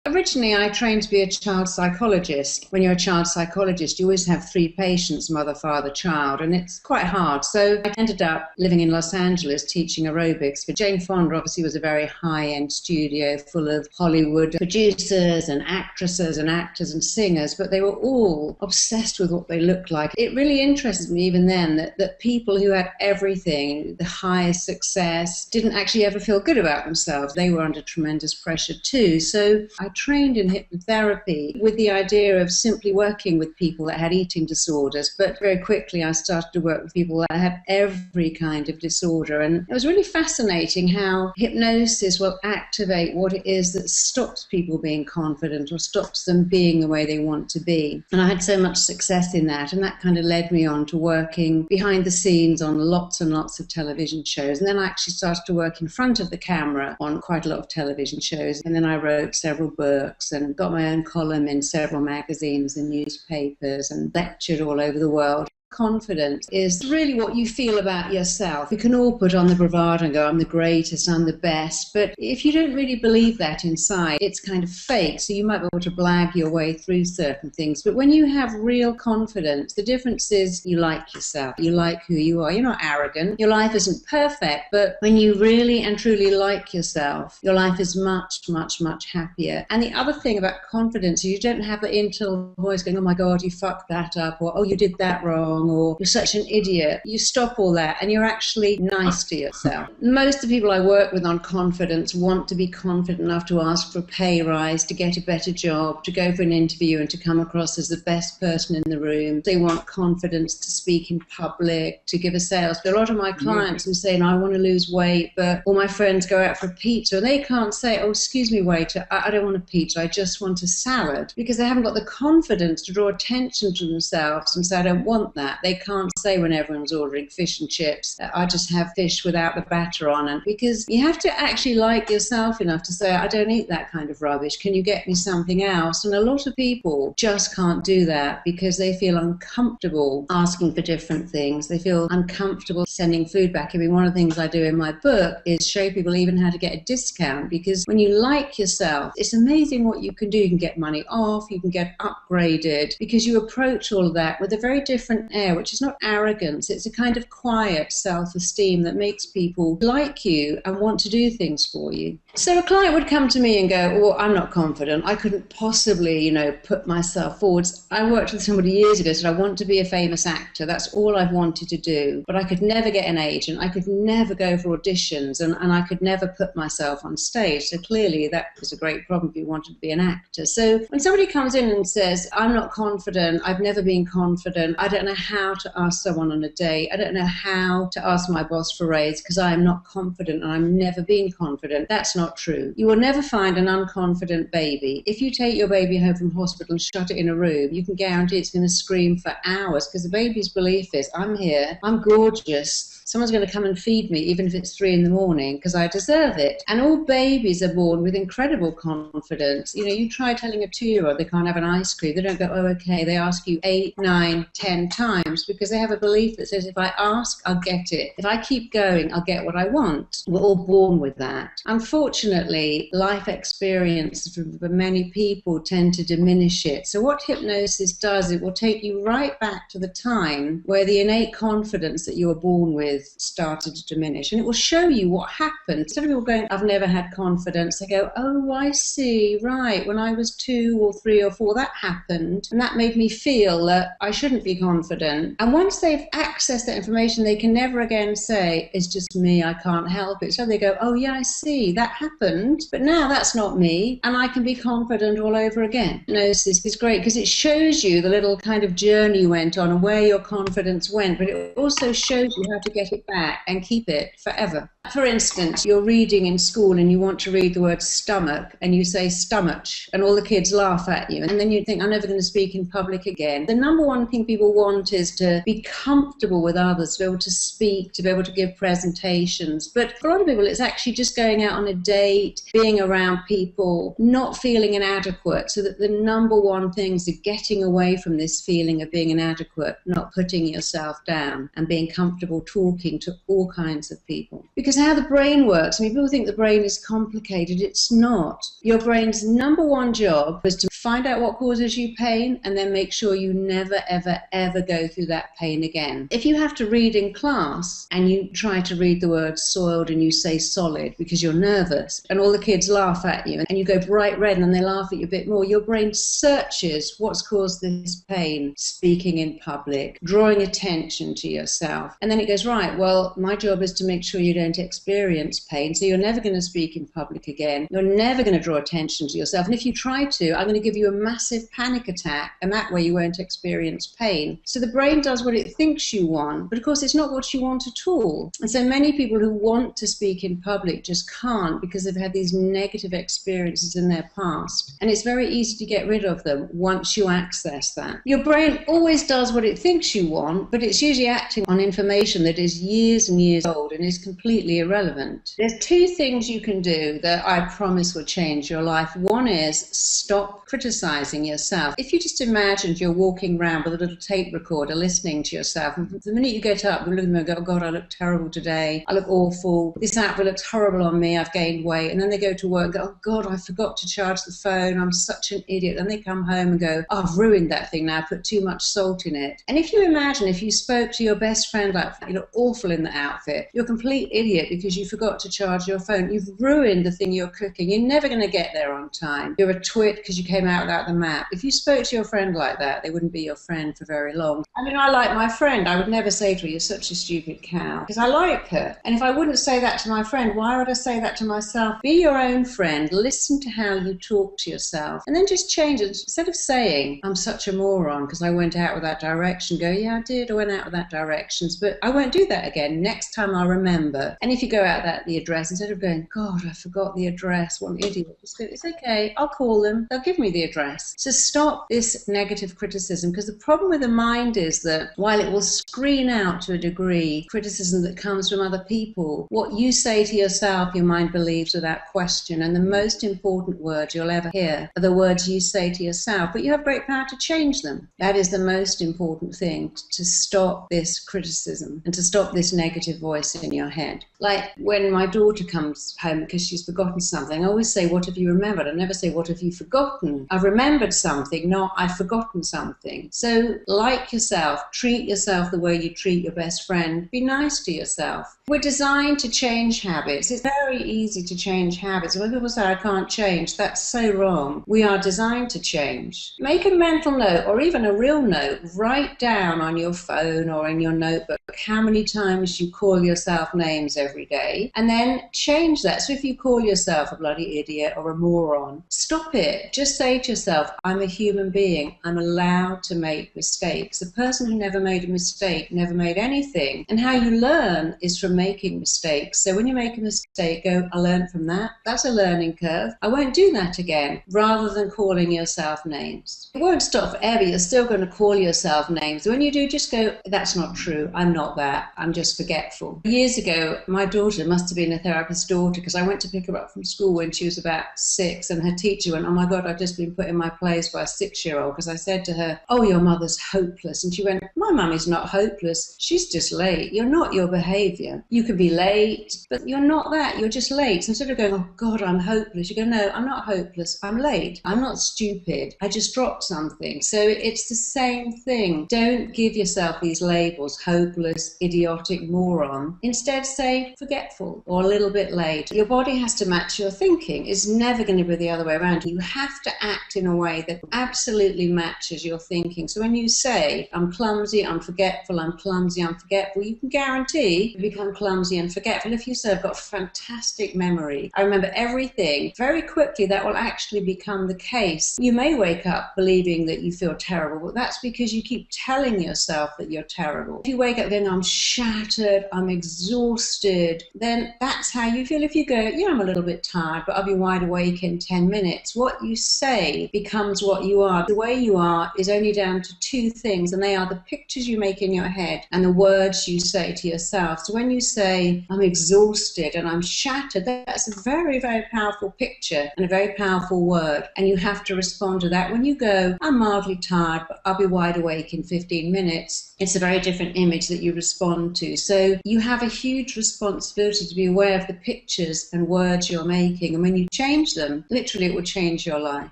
Originally, I trained to be a child psychologist. When you're a child psychologist, you always have 3 patients, mother, father, child, and it's quite hard. So I ended up living in Los Angeles teaching aerobics. But Jane Fonda obviously was a very high-end studio full of Hollywood producers and actresses and actors and singers, but they were all obsessed with what they looked like. It really interested me even then that people who had everything, the highest success, didn't actually ever feel good about themselves. They were under tremendous pressure too. So I trained in hypnotherapy with the idea of simply working with people that had eating disorders, but very quickly I started to work with people that had every kind of disorder. And it was really fascinating how hypnosis will activate what it is that stops people being confident or stops them being the way they want to be. And I had so much success in that, and that kind of led me on to working behind the scenes on lots and lots of television shows. And then I actually started to work in front of the camera on quite a lot of television shows. And then I wrote several books and got my own column in several magazines and newspapers and lectured all over the world. Confidence is really what you feel about yourself. You can all put on the bravado and go, I'm the greatest, I'm the best. But if you don't really believe that inside, it's kind of fake. So you might be able to blag your way through certain things. But when you have real confidence, the difference is you like yourself. You like who you are. You're not arrogant. Your life isn't perfect. But when you really and truly like yourself, your life is much, much, much happier. And the other thing about confidence is you don't have the internal voice going, oh my God, you fucked that up, or oh, you did that wrong, or you're such an idiot. You stop all that and you're actually nice to yourself. Most of the people I work with on confidence want to be confident enough to ask for a pay rise, to get a better job, to go for an interview and to come across as the best person in the room. They want confidence to speak in public, to give a sales. But a lot of my clients are saying, I want to lose weight, but all my friends go out for a pizza and they can't say, oh, excuse me, waiter, I don't want a pizza, I just want a salad, because they haven't got the confidence to draw attention to themselves and say, I don't want that. They can't say when everyone's ordering fish and chips, I just have fish without the batter on it, because you have to actually like yourself enough to say, I don't eat that kind of rubbish. Can you get me something else? And a lot of people just can't do that because they feel uncomfortable asking for different things. They feel uncomfortable sending food back. I mean, one of the things I do in my book is show people even how to get a discount, because when you like yourself, it's amazing what you can do. You can get money off, you can get upgraded, because you approach all of that with a very different air, which is not arrogance. It's a kind of quiet self-esteem that makes people like you and want to do things for you. So a client would come to me and go, oh, I'm not confident. I couldn't possibly, put myself forwards. I worked with somebody years ago who said, I want to be a famous actor. That's all I've wanted to do. But I could never get an agent. I could never go for auditions, and I could never put myself on stage. So clearly that was a great problem if you wanted to be an actor. So when somebody comes in and says, I'm not confident, I've never been confident, I don't know how to ask someone on a date, I don't know how to ask my boss for a raise because I am not confident and I've never been confident, that's not true. You will never find an unconfident baby. If you take your baby home from hospital and shut it in a room, you can guarantee it's going to scream for hours, because the baby's belief is, I'm here, I'm gorgeous, someone's going to come and feed me even if it's 3 a.m. because I deserve it. And all babies are born with incredible confidence. You try telling a 2-year-old they can't have an ice cream, they don't go, oh, okay. They ask you 8, 9, 10 times because they have a belief that says, if I ask, I'll get it. If I keep going, I'll get what I want. We're all born with that. Unfortunately, life experience for many people tend to diminish it. So what hypnosis does, it will take you right back to the time where the innate confidence that you were born with started to diminish, and it will show you what happened. Instead of people going, I've never had confidence, they go, oh, I see, right, when I was 2 or 3 or 4, that happened, and that made me feel that I shouldn't be confident. And once they've accessed that information, they can never again say, it's just me, I can't help it. So they go, oh yeah, I see, that happened, but now that's not me, and I can be confident all over again. Hypnosis is great because it shows you the little kind of journey you went on and where your confidence went, but it also shows you how to get it back and keep it forever. For instance, you're reading in school and you want to read the word stomach and you say stomach and all the kids laugh at you, and then you think, I'm never going to speak in public again. The number one thing people want is to be comfortable with others, to be able to speak, to be able to give presentations. But for a lot of people, it's actually just going out on a date, being around people, not feeling inadequate. So that the number one thing is getting away from this feeling of being inadequate, not putting yourself down, and being comfortable talking talking to all kinds of people. Because how the brain works, I mean, people think the brain is complicated. It's not. Your brain's number one job is to find out what causes you pain and then make sure you never, ever, ever go through that pain again. If you have to read in class and you try to read the word soiled and you say solid because you're nervous and all the kids laugh at you and you go bright red and then they laugh at you a bit more, your brain searches what's caused this pain, speaking in public, drawing attention to yourself. And then it goes, right, well, my job is to make sure you don't experience pain, so you're never going to speak in public again. You're never going to draw attention to yourself. And if you try to, I'm going to give you a massive panic attack, and that way you won't experience pain. So the brain does what it thinks you want, but of course it's not what you want at all. And so many people who want to speak in public just can't because they've had these negative experiences in their past. And it's very easy to get rid of them once you access that. Your brain always does what it thinks you want, but it's usually acting on information that is years and years old and is completely irrelevant. There's two things you can do that I promise will change your life. One is stop criticizing yourself. If you just imagined you're walking around with a little tape recorder listening to yourself, and the minute you get up, you look at them and go, oh God, I look terrible today. I look awful. This outfit looks horrible on me. I've gained weight. And then they go to work and go, oh God, I forgot to charge the phone. I'm such an idiot. And they come home and go, oh, I've ruined that thing now. I put too much salt in it. And if you imagine if you spoke to your best friend like, you look awful in the outfit, you're a complete idiot because you forgot to charge your phone. You've ruined the thing you're cooking. You're never going to get there on time. You're a twit because you came out without the map. If you spoke to your friend like that, they wouldn't be your friend for very long. I mean, I like my friend. I would never say to her, you're such a stupid cow, because I like her. And if I wouldn't say that to my friend, why would I say that to myself? Be your own friend. Listen to how you talk to yourself. And then just change it. Instead of saying, I'm such a moron because I went out with that direction, go, yeah, I did. I went out with that directions, but I won't do that again. Next time I'll remember. And if you go out the address, instead of going, God, I forgot the address, what an idiot. Just go, it's okay. I'll call them. They'll give me the address. So stop this negative criticism, because the problem with the mind is that while it will screen out to a degree criticism that comes from other people, what you say to yourself, your mind believes without question. And the most important words you'll ever hear are the words you say to yourself, but you have great power to change them. That is the most important thing, to stop this criticism and to stop this negative voice in your head. Like when my daughter comes home because she's forgotten something, I always say, what have you remembered? I never say, what have you forgotten? I've remembered something, not I've forgotten something. So like yourself, treat yourself the way you treat your best friend. Be nice to yourself. We're designed to change habits. It's very easy to change habits. When people say, I can't change, that's so wrong. We are designed to change. Make a mental note, or even a real note. Write down on your phone or in your notebook how many times you call yourself names every day, and then change that. So if you call yourself a bloody idiot or a moron, stop it. Just say to yourself, I'm a human being. I'm allowed to make mistakes. The person who never made a mistake never made anything. And how you learn is from making mistakes. So when you make a mistake, go, I learned from that. That's a learning curve. I won't do that again, rather than calling yourself names. It won't stop forever. You're still going to call yourself names. When you do, just go, that's not true. I'm not that. I'm just forgetful. Years ago, my daughter must have been a therapist's daughter, because I went to pick her up from school when she was about 6, and her teacher went, oh my God, I've just been put in my place by a 6-year-old, because I said to her, oh, your mother's hopeless. And she went, my mum is not hopeless. She's just late. You're not your behavior. You can be late, but you're not that. You're just late. So instead of going, oh God, I'm hopeless, you go, no, I'm not hopeless. I'm late. I'm not stupid. I just dropped something. So it's the same thing. Don't give yourself these labels, hopeless, idiotic, moron. Instead say forgetful or a little bit late. Your body has to match your thinking. It's never going to be the other way around. You have to act in a way that absolutely matches your thinking. So when you say, I'm clumsy, I'm forgetful, I'm clumsy, I'm forgetful, you can guarantee you become clumsy and forgetful. If you say, I've got fantastic memory, I remember everything, very quickly that will actually become the case. You may wake up believing that you feel terrible, but that's because you keep telling yourself that you're terrible. If you wake up going, I'm shattered, I'm exhausted, then that's how you feel. If you go, yeah, I'm a little bit tired, but I'll be wide awake in 10 minutes. What you say becomes what you are. The way you are is only down to 2 things, and they are the pictures you make in your head and the words you say to yourself. So when you say, I'm exhausted and I'm shattered, that's a very, very powerful picture and a very powerful word. And you have to respond to that. When you go, I'm mildly tired, but I'll be wide awake in 15 minutes, it's a very different image that you respond respond to. So you have a huge responsibility to be aware of the pictures and words you're making. And when you change them, literally it will change your life.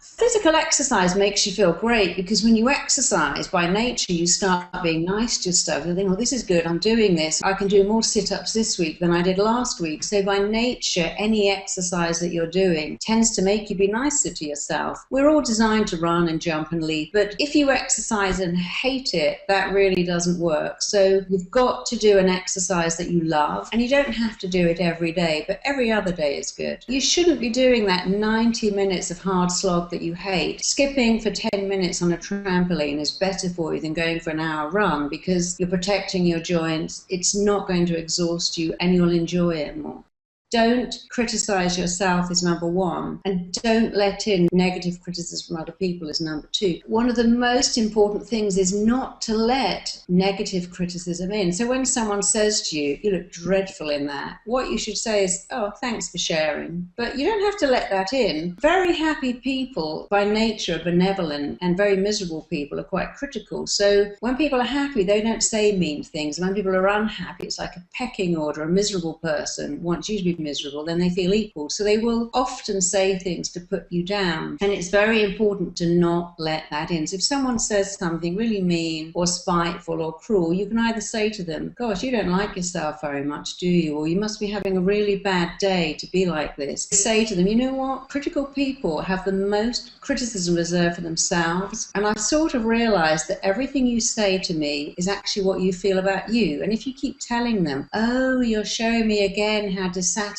Physical exercise makes you feel great, because when you exercise, by nature, you start being nice to yourself. You think, well, this is good, I'm doing this. I can do more sit-ups this week than I did last week. So by nature, any exercise that you're doing tends to make you be nicer to yourself. We're all designed to run and jump and leap, but if you exercise and hate it, that really doesn't work. So you've got to do an exercise that you love, and you don't have to do it every day, but every other day is good. You shouldn't be doing that 90 minutes of hard slog that you hate. Skipping for 10 minutes on a trampoline is better for you than going for an hour run, because you're protecting your joints. It's not going to exhaust you, and you'll enjoy it more. Don't criticize yourself is number one, and don't let in negative criticism from other people is number two. One of the most important things is not to let negative criticism in. So when someone says to you, you look dreadful in that, what you should say is, oh, thanks for sharing. But you don't have to let that in. Very happy people by nature are benevolent, and very miserable people are quite critical. So when people are happy, they don't say mean things. When people are unhappy, it's like a pecking order. A miserable person wants you to be miserable, then they feel equal. So they will often say things to put you down. And it's very important to not let that in. So if someone says something really mean or spiteful or cruel, you can either say to them, gosh, you don't like yourself very much, do you? Or you must be having a really bad day to be like this. Say to them, you know what? Critical people have the most criticism reserved for themselves. And I've sort of realized that everything you say to me is actually what you feel about you. And if you keep telling them, oh, you're showing me again how dissatisfied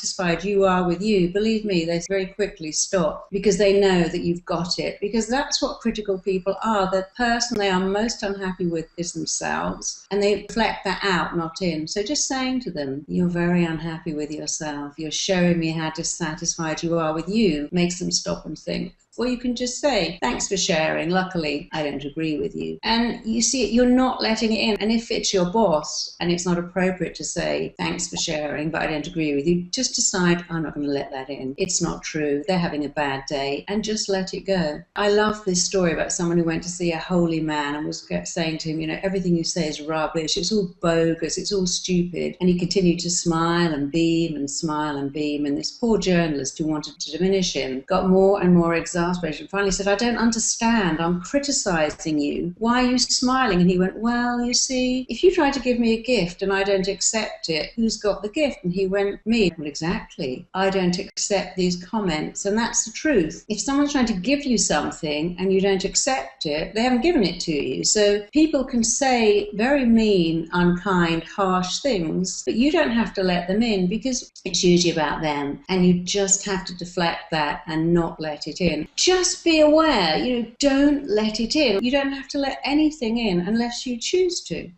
you are with you, believe me, they very quickly stop, because they know that you've got it. Because that's what critical people are. The person they are most unhappy with is themselves, and they reflect that out, not in. So just saying to them, you're very unhappy with yourself, you're showing me how dissatisfied you are with you, makes them stop and think. Or you can just say, thanks for sharing, luckily I don't agree with you. And you see, you're not letting it in. And if it's your boss and it's not appropriate to say, thanks for sharing, but I don't agree with you, just decide, I'm not going to let that in. It's not true. They're having a bad day, and just let it go. I love this story about someone who went to see a holy man and was saying to him, you know, everything you say is rubbish, it's all bogus, it's all stupid. And he continued to smile and beam and smile and beam. And this poor journalist who wanted to diminish him got more and more exasperated. Finally said, I don't understand, I'm criticizing you, why are you smiling? And he went, well, you see, if you try to give me a gift and I don't accept it, who's got the gift? And he went, me. Well, exactly, I don't accept these comments. And that's the truth. If someone's trying to give you something and you don't accept it, they haven't given it to you. So people can say very mean, unkind, harsh things, but you don't have to let them in, because it's usually about them, and you just have to deflect that and not let it in. Just be aware, you know, don't let it in. You don't have to let anything in unless you choose to.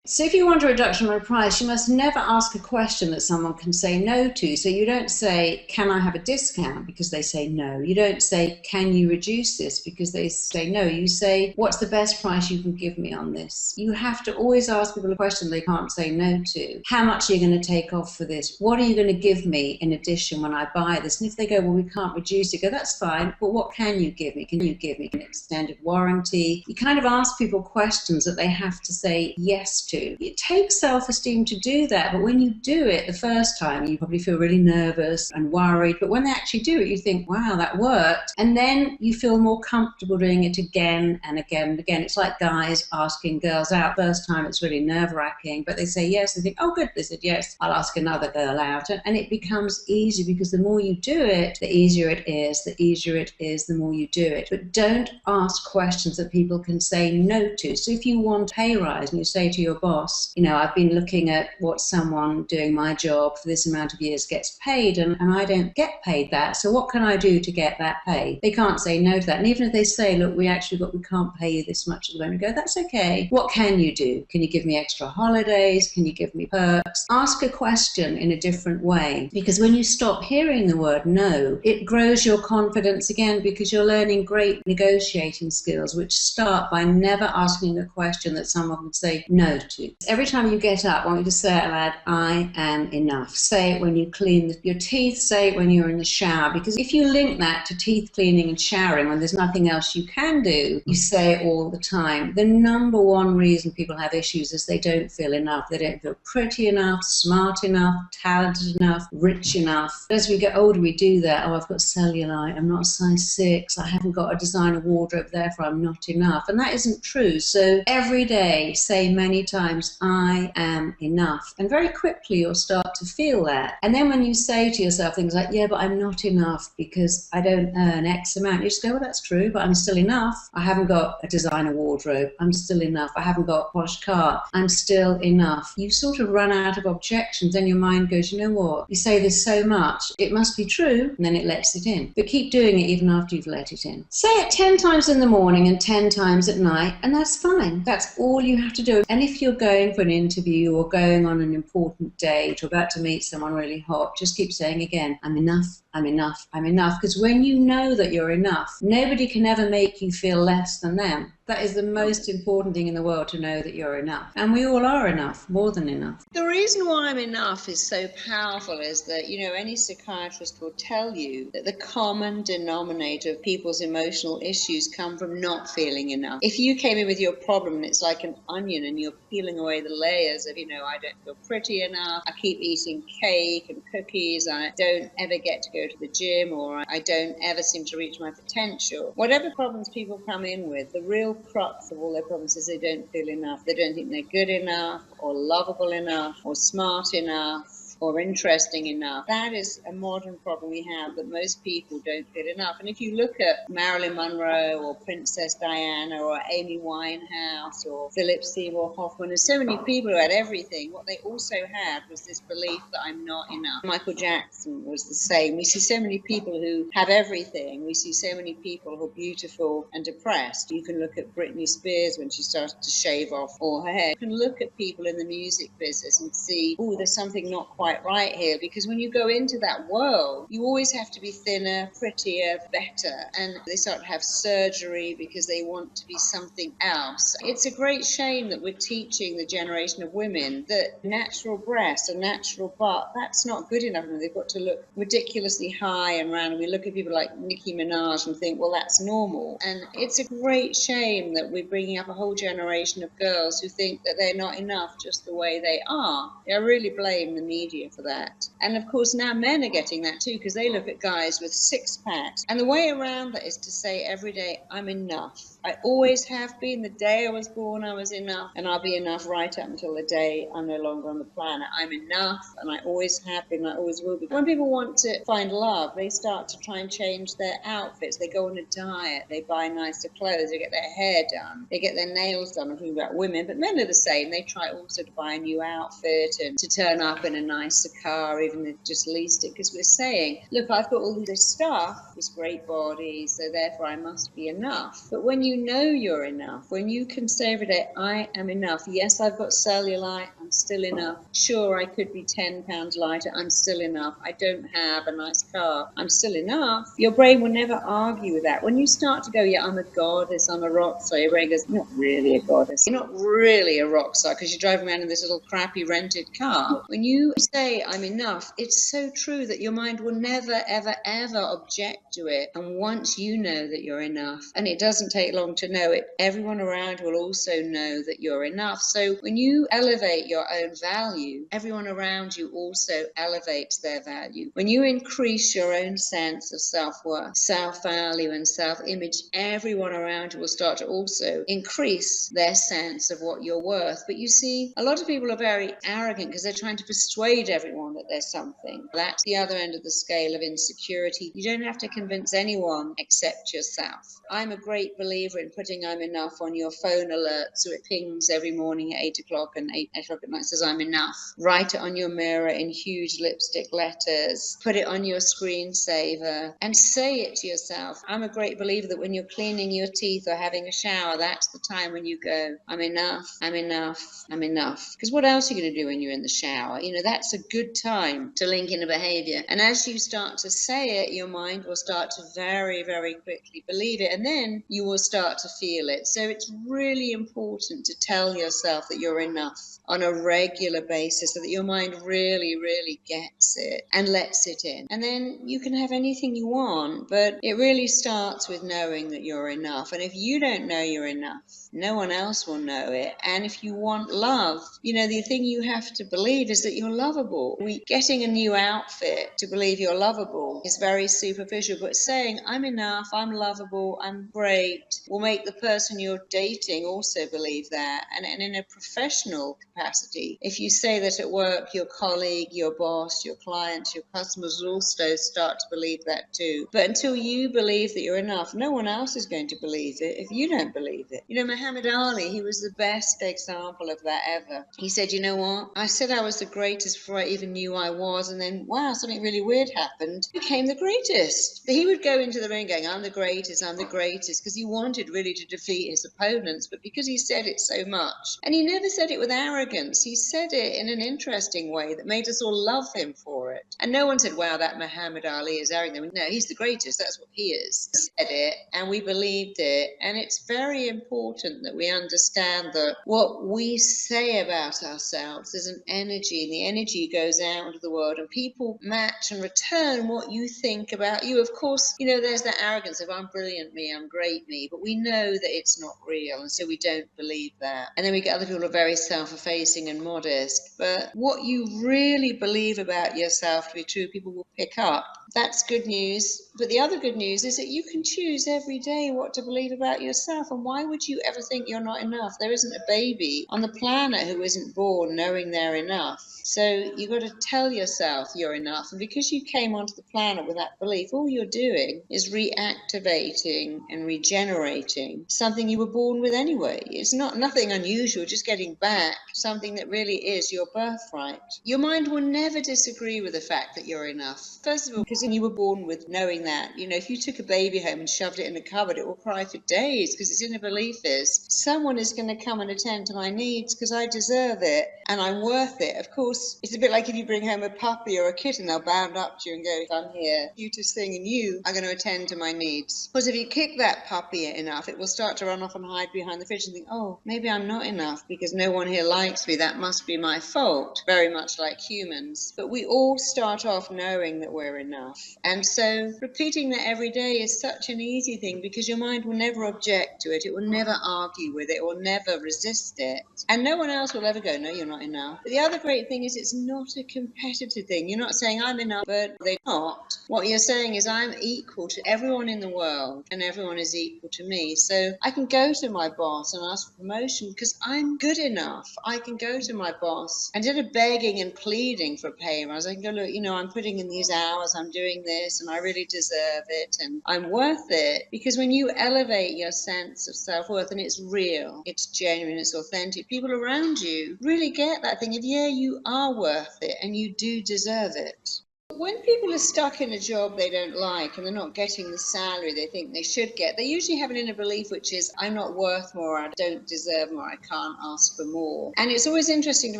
So if you want a reduction or a price, you must never ask a question that someone can say no to. So you don't say, can I have a discount? Because they say no. You don't say, can you reduce this? Because they say no. You say, what's the best price you can give me on this? You have to always ask people a question they can't say no to. How much are you going to take off for this? What are you going to give me in addition when I buy this? And if they go, well, we can't reduce it, go, that's fine, but what can you give me? Can you give me an extended warranty? You kind of ask people questions that they have to say yes to. It takes self-esteem to do that, but when you do it the first time, you probably feel really nervous and worried, but when they actually do it, you think, wow, that worked. And then you feel more comfortable doing it again and again and again. It's like guys asking girls out. First time it's really nerve-wracking, but they say yes, they think, oh good, they said yes, I'll ask another girl out. And it becomes easy, because the more you do it, the easier it is. The easier it is, the more you do it. But don't ask questions that people can say no to. So if you want a pay rise and you say to your boss, you know, I've been looking at what someone doing my job for this amount of years gets paid, and I don't get paid that, so what can I do to get that pay? They can't say no to that. And even if they say, look, we can't pay you this much at the moment, go, that's okay. What can you do? Can you give me extra holidays? Can you give me perks? Ask a question in a different way, because when you stop hearing the word no, it grows your confidence again, because you're learning great negotiating skills, which start by never asking a question that someone would say no attitude. Every time you get up, I want you to say out loud, I am enough. Say it when you clean your teeth, say it when you're in the shower, because if you link that to teeth cleaning and showering when there's nothing else you can do, you say it all the time. The number one reason people have issues is they don't feel enough. They don't feel pretty enough, smart enough, talented enough, rich enough. As we get older, we do that. Oh, I've got cellulite, I'm not a size 6, I haven't got a designer wardrobe, therefore I'm not enough. And that isn't true. So every day, say many times, I am enough. And very quickly you'll start to feel that. And then when you say to yourself things like, yeah, but I'm not enough because I don't earn X amount, you just go, well, that's true, but I'm still enough. I haven't got a designer wardrobe, I'm still enough. I haven't got a posh car, I'm still enough. You sort of run out of objections, then your mind goes, you know what, you say this so much, it must be true, and then it lets it in. But keep doing it even after you've let it in. Say it 10 times in the morning and 10 times at night, and that's fine. That's all you have to do. And if you're going for an interview or going on an important date or about to meet someone really hot, just keep saying again, I'm enough, I'm enough, I'm enough. Because when you know that you're enough, nobody can ever make you feel less than them. That is the most important thing in the world, to know that you're enough. And we all are enough, more than enough. The reason why I'm enough is so powerful is that, any psychiatrist will tell you that the common denominator of people's emotional issues come from not feeling enough. If you came in with your problem and it's like an onion and you're peeling away the layers of, I don't feel pretty enough, I keep eating cake and cookies, I don't ever get to go to the gym, or I don't ever seem to reach my potential. Whatever problems people come in with, the real crux of all their problems is they don't feel enough. They don't think they're good enough or lovable enough or smart enough or interesting enough. That is a modern problem we have, that most people don't feel enough. And if you look at Marilyn Monroe or Princess Diana or Amy Winehouse or Philip Seymour Hoffman, there's so many people who had everything. What they also had was this belief that I'm not enough. Michael Jackson was the same. We see so many people who have everything. We see so many people who are beautiful and depressed. You can look at Britney Spears when she started to shave off all her hair. You can look at people in the music business and see, oh, there's something not quite right here, because when you go into that world, you always have to be thinner, prettier, better, and they start to have surgery because they want to be something else. It's a great shame that we're teaching the generation of women that natural breasts, a natural butt, that's not good enough, and they've got to look ridiculously high and round. We look at people like Nicki Minaj and think, well, that's normal. And it's a great shame that we're bringing up a whole generation of girls who think that they're not enough just the way they are. I really blame the media for that. And of course now men are getting that too, because they look at guys with 6-packs. And the way around that is to say every day, I'm enough. I always have been. The day I was born, I was enough, and I'll be enough right up until the day I'm no longer on the planet. I'm enough, and I always have been, I always will be. When people want to find love, they start to try and change their outfits. They go on a diet, they buy nicer clothes, they get their hair done, they get their nails done. I'm talking about women, but men are the same. They try also to buy a new outfit and to turn up in a nicer car, even if just leased it, because we're saying, look, I've got all this stuff, this great body, so therefore I must be enough. But when you know you're enough, when you can say every day, I am enough. Yes, I've got cellulite, I'm still enough. Sure, I could be 10 pounds lighter, I'm still enough. I don't have a nice car, I'm still enough. Your brain will never argue with that. When you start to go, yeah, I'm a goddess, I'm a rock star, your brain goes, you're not really a goddess. You're not really a rock star because you're driving around in this little crappy rented car. When you say I'm enough, it's so true that your mind will never, ever, ever object to it. And once you know that you're enough, and it doesn't take long to know it, everyone around will also know that you're enough. So when you elevate your own value, everyone around you also elevates their value. When you increase your own sense of self-worth, self-value, and self-image, everyone around you will start to also increase their sense of what you're worth. But you see, a lot of people are very arrogant because they're trying to persuade everyone that there's something. That's the other end of the scale of insecurity. You don't have to convince anyone except yourself. I'm a great believer in putting I'm enough on your phone alert so it pings every morning at 8 o'clock and 8 o'clock at night says I'm enough. Write it on your mirror in huge lipstick letters. Put it on your screensaver and say it to yourself. I'm a great believer that when you're cleaning your teeth or having a shower, that's the time when you go, I'm enough, I'm enough, I'm enough. Because what else are you going to do when you're in the shower? That's that's a good time to link in a behavior. And as you start to say it, your mind will start to very, very quickly believe it, and then you will start to feel it. So it's really important to tell yourself that you're enough on a regular basis, so that your mind really, really gets it and lets it in. And then you can have anything you want, but it really starts with knowing that you're enough. And if you don't know you're enough, no one else will know it. And if you want love, the thing you have to believe is that you're lovable. Getting a new outfit to believe you're lovable is very superficial, but saying I'm enough, I'm lovable, I'm great will make the person you're dating also believe that. And in a professional capacity, if you say that at work, your colleague, your boss, your clients, your customers will also start to believe that too. But until you believe that you're enough, no one else is going to believe it if you don't believe it. Muhammad Ali, he was the best example of that ever. He said, you know what? I said I was the greatest before I even knew I was, and then, wow, something really weird happened. I became the greatest. He would go into the ring going, I'm the greatest, because he wanted really to defeat his opponents, but because he said it so much. And he never said it with arrogance. He said it in an interesting way that made us all love him for it. And no one said, wow, that Muhammad Ali is arrogant. No, he's the greatest. That's what he is. He said it, and we believed it. And it's very important that we understand that what we say about ourselves is an energy, and the energy goes out into the world, and people match and return what you think about you. Of course, there's that arrogance of I'm brilliant me, I'm great me, but we know that it's not real, and so we don't believe that. And then we get other people who are very self-effacing and modest, but what you really believe about yourself to be true, people will pick up. That's good news. But the other good news is that you can choose every day what to believe about yourself. And why would you ever think you're not enough? There isn't a baby on the planet who isn't born knowing they're enough. So you've got to tell yourself you're enough. And because you came onto the planet with that belief, all you're doing is reactivating and regenerating something you were born with anyway. It's nothing unusual, just getting back something that really is your birthright. Your mind will never disagree with the fact that you're enough. First of all, because you were born with knowing that. If you took a baby home and shoved it in a cupboard, it will cry for days because its inner belief is someone is going to come and attend to my needs because I deserve it and I'm worth it. Of course, it's a bit like if you bring home a puppy or a kitten, they'll bound up to you and go, I'm here, cutest thing, and you are going to attend to my needs. Because if you kick that puppy enough, it will start to run off and hide behind the fridge and think, oh, maybe I'm not enough because no one here likes me. That must be my fault. Very much like humans. But we all start off knowing that we're enough. And so repeating that every day is such an easy thing because your mind will never object to it. It will never argue with it. It will never resist it. And no one else will ever go, no, you're not enough. But the other great thing is it's not a competitive thing. You're not saying I'm enough, but they're not. What you're saying is I'm equal to everyone in the world and everyone is equal to me. So I can go to my boss and ask for promotion because I'm good enough. I can go to my boss and instead of begging and pleading for a pay rise, I can go, look, I'm putting in these hours, I'm doing this, and I really deserve it, and I'm worth it. Because when you elevate your sense of self-worth, and it's real, it's genuine, it's authentic, people around you really get that thing of, yeah, you are worth it, and you do deserve it. When people are stuck in a job they don't like and they're not getting the salary they think they should get, they usually have an inner belief which is, I'm not worth more, I don't deserve more, I can't ask for more. And it's always interesting to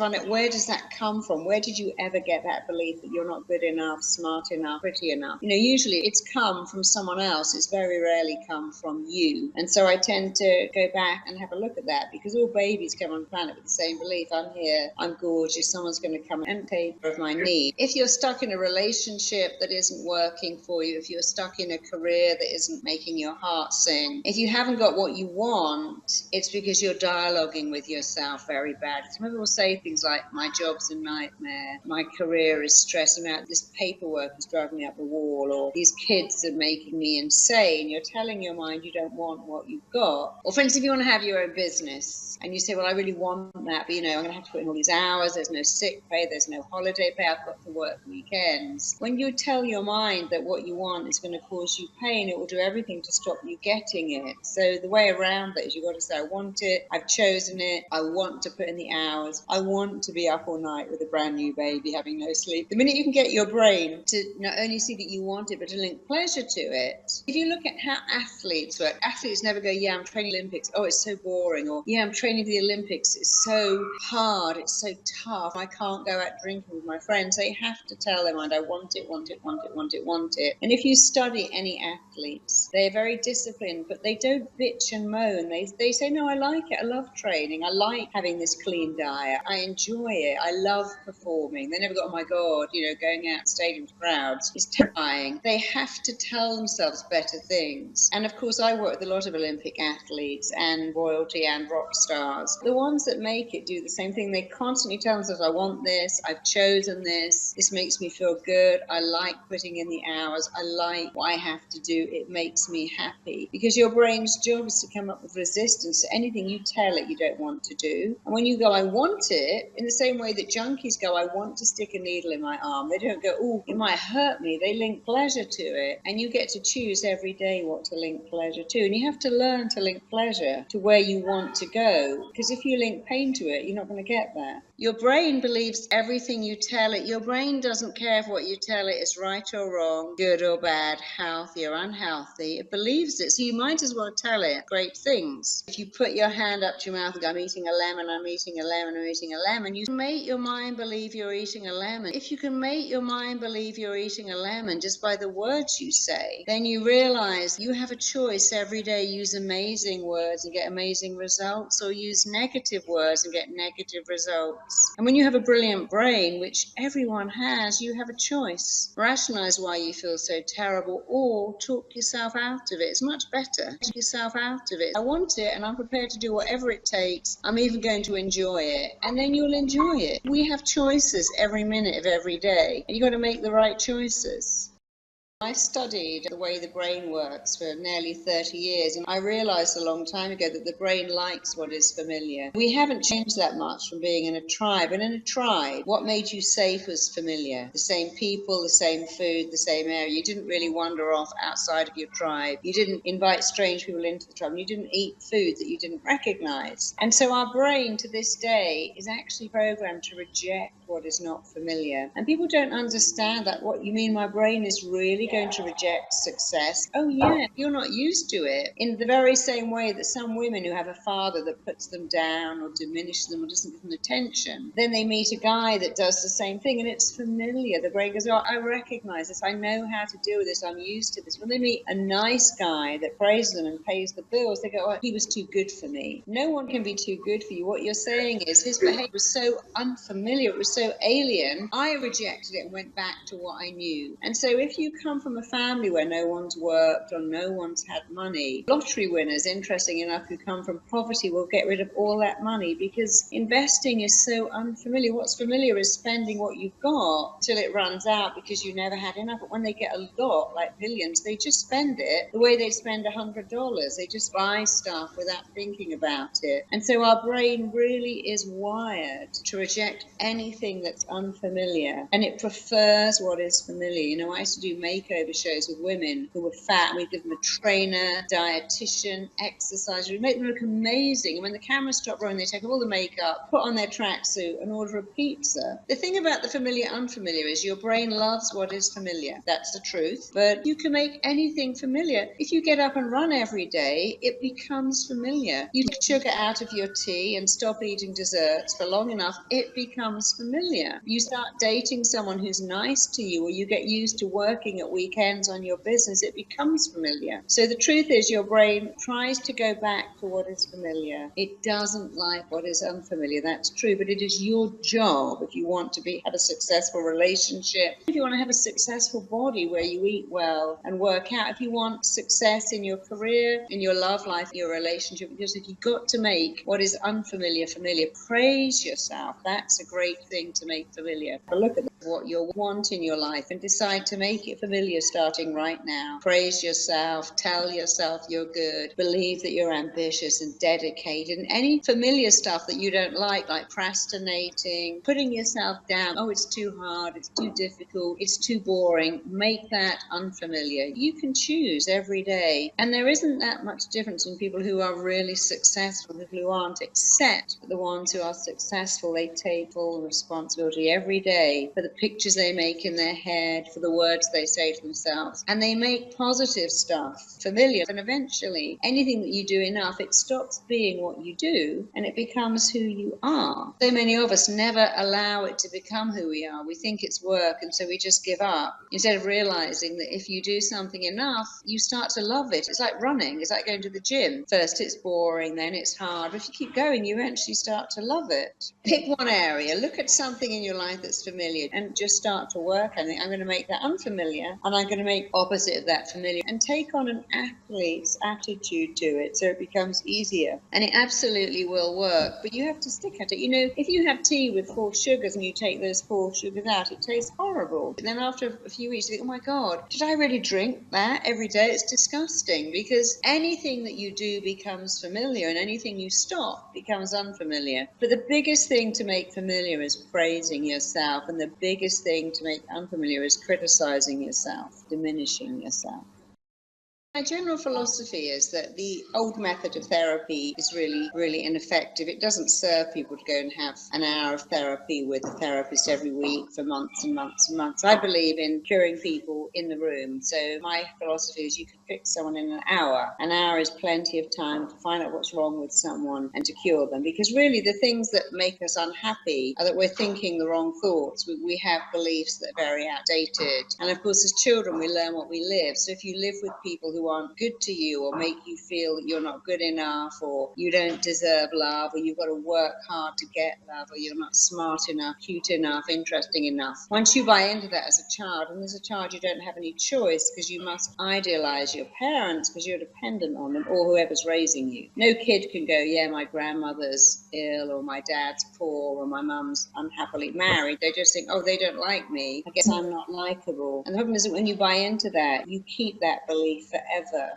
find out, where does that come from? Where did you ever get that belief that you're not good enough, smart enough, pretty enough? Usually it's come from someone else. It's very rarely come from you. And so I tend to go back and have a look at that, because all babies come on the planet with the same belief. I'm here, I'm gorgeous, someone's going to come and take care of my need. If you're stuck in a relationship that isn't working for you, if you're stuck in a career that isn't making your heart sing, if you haven't got what you want, it's because you're dialoguing with yourself very bad. Some people will say things like, my job's a nightmare, my career is stressing me out, this paperwork is driving me up the wall, or these kids are making me insane. You're telling your mind you don't want what you've got. Or for instance, if you want to have your own business and you say, well, I really want that, but I'm going to have to put in all these hours, there's no sick pay, there's no holiday pay, I've got to work weekends. friends. When you tell your mind that what you want is going to cause you pain, it will do everything to stop you getting it. So the way around that is you've got to say, I want it, I've chosen it, I want to put in the hours, I want to be up all night with a brand new baby having no sleep. The minute you can get your brain to not only see that you want it, but to link pleasure to it. If you look at how athletes work, athletes never go, yeah, I'm training Olympics, oh, it's so boring, or yeah, I'm training for the Olympics, it's so hard, it's so tough, I can't go out drinking with my friends. They have to tell their mind, I want it, want it, want it, want it, want it. And if you study any athletes, they're very disciplined, but they don't bitch and moan. They say, no, I like it, I love training, I like having this clean diet, I enjoy it, I love performing. They never go, oh my God, going out stadium crowds is terrifying. They have to tell themselves better things. And of course, I work with a lot of Olympic athletes and royalty and rock stars. The ones that make it do the same thing. They constantly tell themselves, I want this, I've chosen this makes me feel good, I like putting in the hours, I like what I have to do, it makes me happy. Because your brain's job is to come up with resistance to anything you tell it you don't want to do. And when you go, I want it, in the same way that junkies go, I want to stick a needle in my arm, they don't go, oh, it might hurt me. They link pleasure to it. And you get to choose every day what to link pleasure to. And you have to learn to link pleasure to where you want to go. Because if you link pain to it, you're not going to get there. Your brain believes everything you tell it. Your brain doesn't care if what you tell it is right or wrong, good or bad, healthy or unhealthy. It believes it. So you might as well tell it great things. If you put your hand up to your mouth and go, I'm eating a lemon, I'm eating a lemon, I'm eating a lemon, you can make your mind believe you're eating a lemon. If you can make your mind believe you're eating a lemon just by the words you say, then you realize you have a choice every day. Use amazing words and get amazing results, or use negative words and get negative results. And when you have a brilliant brain, which everyone has, you have a choice. Rationalize why you feel so terrible, or talk yourself out of it. It's much better. Talk yourself out of it. I want it and I'm prepared to do whatever it takes. I'm even going to enjoy it. And then you'll enjoy it. We have choices every minute of every day, and you've got to make the right choices. I studied the way the brain works for nearly 30 years, and I realized a long time ago that the brain likes what is familiar. We haven't changed that much from being in a tribe. And in a tribe, what made you safe was familiar. The same people, the same food, the same area. You didn't really wander off outside of your tribe. You didn't invite strange people into the tribe. And you didn't eat food that you didn't recognize. And so our brain to this day is actually programmed to reject what is not familiar. And people don't understand that. What you mean, my brain is really going to reject success? Oh yeah, you're not used to it. In the very same way that some women who have a father that puts them down or diminishes them or doesn't give them attention, then they meet a guy that does the same thing and it's familiar. The brain goes, oh, I recognize this, I know how to deal with this, I'm used to this. When they meet a nice guy that praises them and pays the bills, they go, oh, he was too good for me. No one can be too good for you. What you're saying is his behavior was so unfamiliar, it was so alien, I rejected it and went back to what I knew. And so if you come from a family where no one's worked or no one's had money, lottery winners, interesting enough, who come from poverty will get rid of all that money, because investing is so unfamiliar. What's familiar is spending what you've got till it runs out because you never had enough. But when they get a lot, like millions, they just spend it the way they spend $100. They just buy stuff without thinking about it. And so our brain really is wired to reject anything that's unfamiliar, and it prefers what is familiar. I used to do makeover shows with women who were fat, and we'd give them a trainer, dietitian, exercise. We'd make them look amazing, and when the cameras stop rolling, they take off all the makeup, put on their tracksuit, and order a pizza. The thing about the familiar unfamiliar is your brain loves what is familiar. That's the truth. But you can make anything familiar. If you get up and run every day, it becomes familiar. You take sugar out of your tea and stop eating desserts for long enough, it becomes familiar. You start dating someone who's nice to you, or you get used to working at weekends on your business, it becomes familiar. So the truth is, your brain tries to go back to what is familiar. It doesn't like what is unfamiliar. That's true, but it is your job, if you want to have a successful relationship, if you want to have a successful body where you eat well and work out, if you want success in your career, in your love life, your relationship, because if you've got to make what is unfamiliar familiar, praise yourself. That's a great thing. thing to make familiar. But look at what you want in your life and decide to make it familiar starting right now. Praise yourself, tell yourself you're good, believe that you're ambitious and dedicated, and any familiar stuff that you don't like procrastinating, putting yourself down, oh, it's too hard, it's too difficult, it's too boring, make that unfamiliar. You can choose every day, and there isn't that much difference in people who are really successful and who aren't, except the ones who are successful, they take full responsibility every day for the pictures they make in their head, for the words they say to themselves, and they make positive stuff familiar. And eventually, anything that you do enough, it stops being what you do and it becomes who you are. So many of us never allow it to become who we are. We think it's work, and so we just give up, instead of realizing that if you do something enough, you start to love it. It's like running, it's like going to the gym. First it's boring, then it's hard, but if you keep going, you eventually start to love it. Pick one area, look at something in your life that's familiar and just start to work on it. I'm going to make that unfamiliar and I'm going to make opposite of that familiar, and take on an athlete's attitude to it so it becomes easier. And it absolutely will work, but you have to stick at it. You know, if you have tea with 4 sugars and you take those 4 sugars out, it tastes horrible. And then after a few weeks you think, oh my God, did I really drink that every day? It's disgusting, because anything that you do becomes familiar and anything you stop becomes unfamiliar. But the biggest thing to make familiar is praising yourself, and the biggest thing to make unfamiliar is criticizing yourself, diminishing yourself. My general philosophy is that the old method of therapy is really ineffective. It doesn't serve people to go and have an hour of therapy with a therapist every week for months and months and months. I believe in curing people in the room. So my philosophy is you can fix someone in an hour. An hour is plenty of time to find out what's wrong with someone and to cure them. Because really the things that make us unhappy are that we're thinking the wrong thoughts. We have beliefs that are very outdated. And of course, as children, we learn what we live. So if you live with people who aren't good to you, or make you feel that you're not good enough, or you don't deserve love, or you've got to work hard to get love, or you're not smart enough, cute enough, interesting enough. Once you buy into that as a child, and as a child you don't have any choice, because you must idealize your parents because you're dependent on them, or whoever's raising you. No kid can go, yeah, my grandmother's ill, or my dad's poor, or my mum's unhappily married. They just think, oh, they don't like me, I guess I'm not likable. And the problem is that when you buy into that, you keep that belief forever,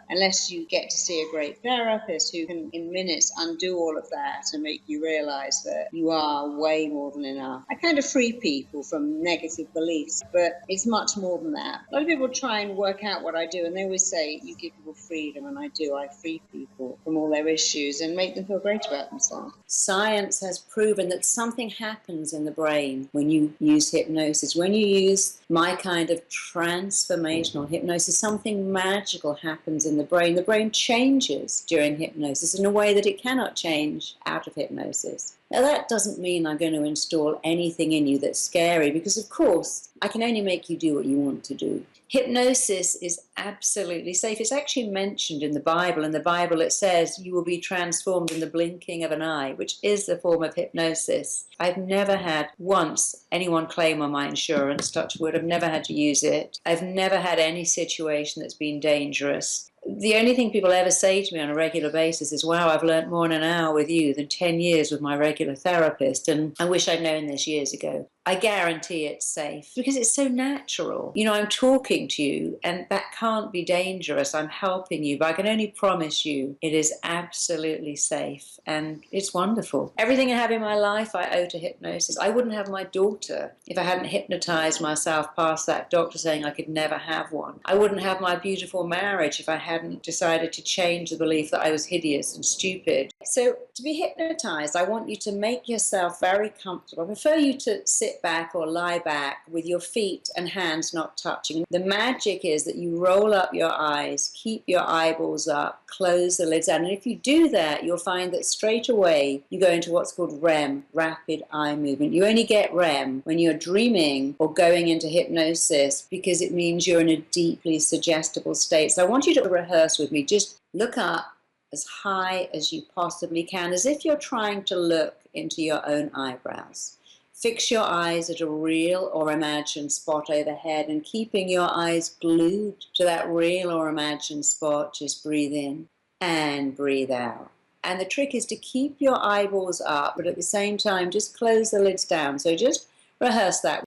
unless you get to see a great therapist who can in minutes undo all of that and make you realize that you are way more than enough. I kind of free people from negative beliefs, but it's much more than that. A lot of people try and work out what I do, and they always say you give people freedom, and I do. I free people from all their issues and make them feel great about themselves. Science has proven that something happens in the brain when you use hypnosis. When you use my kind of transformational hypnosis, something magical happens in the brain. The brain changes during hypnosis in a way that it cannot change out of hypnosis. Now, that doesn't mean I'm going to install anything in you that's scary, because of course I can only make you do what you want to do. Hypnosis is absolutely safe. It's actually mentioned in the Bible. In the Bible it says you will be transformed in the blinking of an eye, which is the form of hypnosis. I've never had once anyone claim on my insurance, touch wood. I've never had to use it. I've never had any situation that's been dangerous. The only thing people ever say to me on a regular basis is, wow, I've learnt more in an hour with you than 10 years with my regular therapist, and I wish I'd known this years ago. I guarantee it's safe because it's so natural. You know, I'm talking to you and that can't be dangerous. I'm helping you, but I can only promise you it is absolutely safe and it's wonderful. Everything I have in my life I owe to hypnosis. I wouldn't have my daughter if I hadn't hypnotized myself past that doctor saying I could never have one. I wouldn't have my beautiful marriage if I hadn't decided to change the belief that I was hideous and stupid. So to be hypnotized, I want you to make yourself very comfortable. I prefer you to sit back or lie back with your feet and hands not touching. The magic is that you roll up your eyes, keep your eyeballs up, close the lids down. And if you do that, you'll find that straight away you go into what's called REM, rapid eye movement. You only get REM when you're dreaming or going into hypnosis, because it means you're in a deeply suggestible state. So I want you to rehearse with me. Just look up as high as you possibly can, as if you're trying to look into your own eyebrows. Fix your eyes at a real or imagined spot overhead, and keeping your eyes glued to that real or imagined spot, just breathe in and breathe out. And the trick is to keep your eyeballs up, but at the same time just close the lids down. So just rehearse that.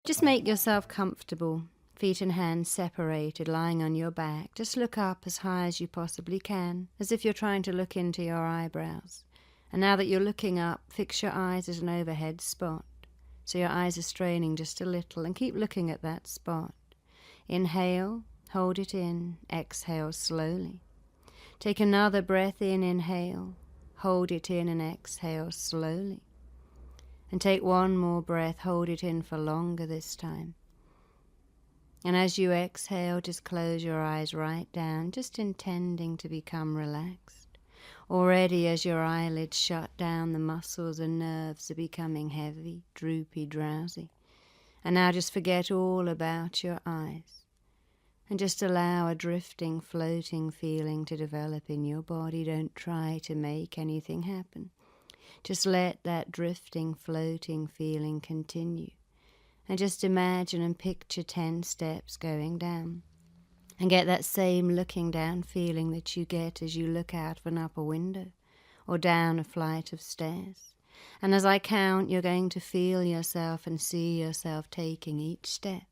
Just make yourself comfortable, feet and hands separated, lying on your back. Just look up as high as you possibly can, as if you're trying to look into your eyebrows. And now that you're looking up, fix your eyes at an overhead spot. So your eyes are straining just a little, and keep looking at that spot. Inhale, hold it in, exhale slowly. Take another breath in, inhale, hold it in and exhale slowly. And take one more breath, hold it in for longer this time. And as you exhale, just close your eyes right down, just intending to become relaxed. Already as your eyelids shut down, the muscles and nerves are becoming heavy, droopy, drowsy. And now just forget all about your eyes. And just allow a drifting, floating feeling to develop in your body. Don't try to make anything happen. Just let that drifting, floating feeling continue. And just imagine and picture 10 steps going down. And get that same looking down feeling that you get as you look out of an upper window or down a flight of stairs. And as I count, you're going to feel yourself and see yourself taking each step.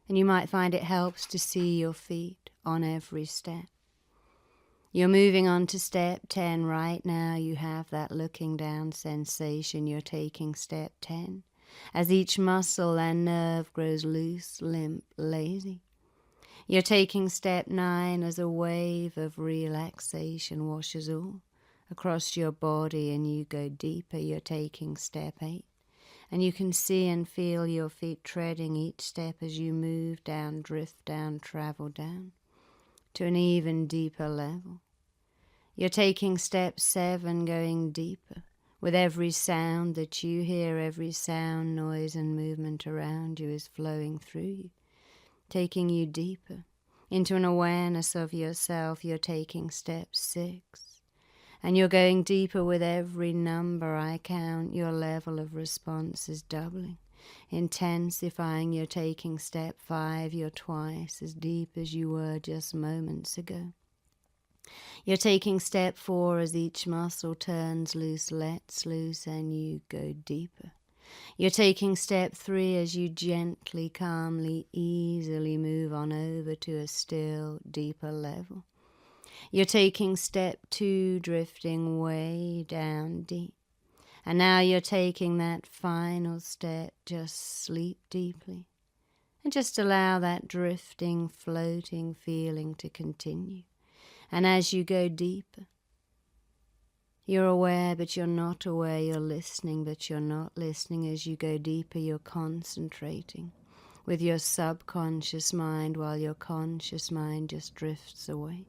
And you might find it helps to see your feet on every step. You're moving on to step 10 right now. You have that looking down sensation. You're taking step 10 as each muscle and nerve grows loose, limp, lazy. You're taking step 9 as a wave of relaxation washes all across your body and you go deeper. You're taking step 8. And you can see and feel your feet treading each step as you move down, drift down, travel down to an even deeper level. You're taking step 7, going deeper. With every sound that you hear, every sound, noise and movement around you is flowing through you, taking you deeper into an awareness of yourself. You're taking step 6. And you're going deeper with every number I count. Your level of response is doubling, intensifying. You're taking step 5. You're twice as deep as you were just moments ago. You're taking step 4 as each muscle turns loose, lets loose, and you go deeper. You're taking step 3 as you gently, calmly, easily move on over to a still deeper level. You're taking step 2, drifting way down deep. And now you're taking that final step, just sleep deeply. And just allow that drifting, floating feeling to continue. And as you go deeper, you're aware but you're not aware. You're listening but you're not listening. As you go deeper, you're concentrating with your subconscious mind while your conscious mind just drifts away.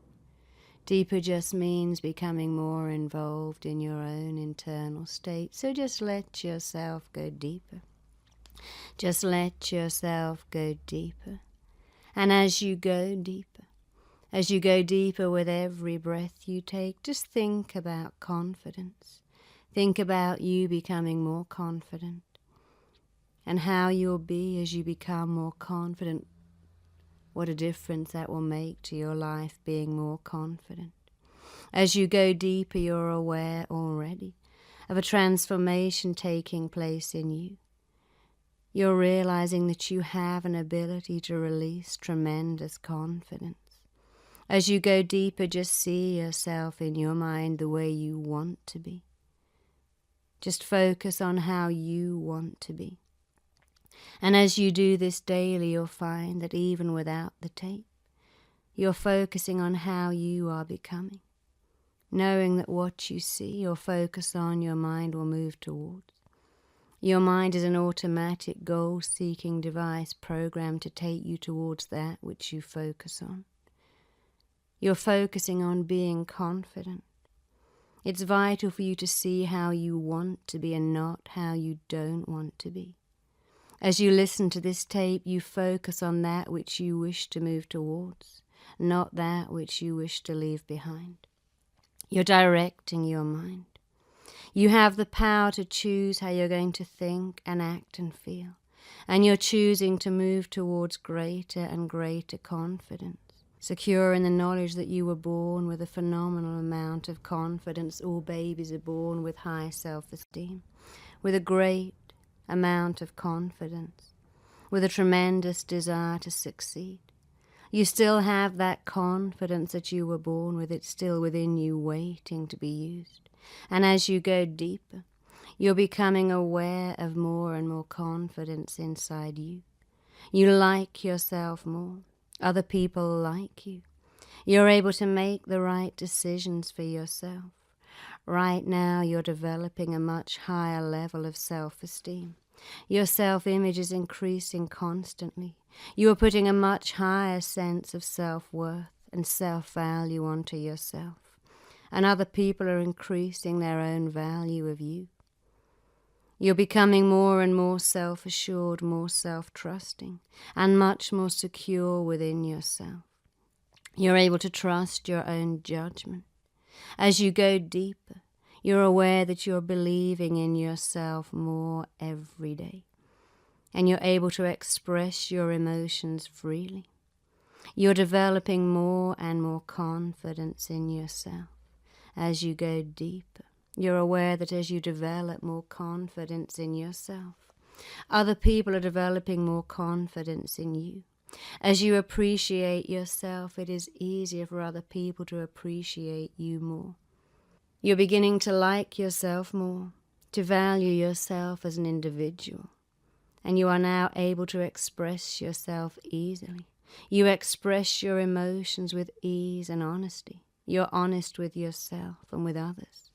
Deeper just means becoming more involved in your own internal state. So just let yourself go deeper. Just let yourself go deeper. And as you go deeper with every breath you take, just think about confidence. Think about you becoming more confident and how you'll be as you become more confident. What a difference that will make to your life, being more confident. As you go deeper, you're aware already of a transformation taking place in you. You're realizing that you have an ability to release tremendous confidence. As you go deeper, just see yourself in your mind the way you want to be. Just focus on how you want to be. And as you do this daily, you'll find that even without the tape, you're focusing on how you are becoming, knowing that what you see or focus on, your mind will move towards. Your mind is an automatic goal-seeking device programmed to take you towards that which you focus on. You're focusing on being confident. It's vital for you to see how you want to be and not how you don't want to be. As you listen to this tape, you focus on that which you wish to move towards, not that which you wish to leave behind. You're directing your mind. You have the power to choose how you're going to think and act and feel, and you're choosing to move towards greater and greater confidence. secure in the knowledge that you were born with a phenomenal amount of confidence. All babies are born with high self-esteem, with a great amount of confidence, with a tremendous desire to succeed. You still have that confidence that you were born with. It's still within you, waiting to be used. And as you go deeper, you're becoming aware of more and more confidence inside you. You like yourself more. Other people like you. You're able to make the right decisions for yourself. Right now, you're developing a much higher level of self-esteem. Your self-image is increasing constantly. You are putting a much higher sense of self-worth and self-value onto yourself. And other people are increasing their own value of you. You're becoming more and more self-assured, more self-trusting, and much more secure within yourself. You're able to trust your own judgment. As you go deeper, you're aware that you're believing in yourself more every day, and you're able to express your emotions freely. You're developing more and more confidence in yourself as you go deeper. You're aware that as you develop more confidence in yourself, other people are developing more confidence in you. As you appreciate yourself, it is easier for other people to appreciate you more. You're beginning to like yourself more, to value yourself as an individual, and you are now able to express yourself easily. You express your emotions with ease and honesty. You're honest with yourself and with others.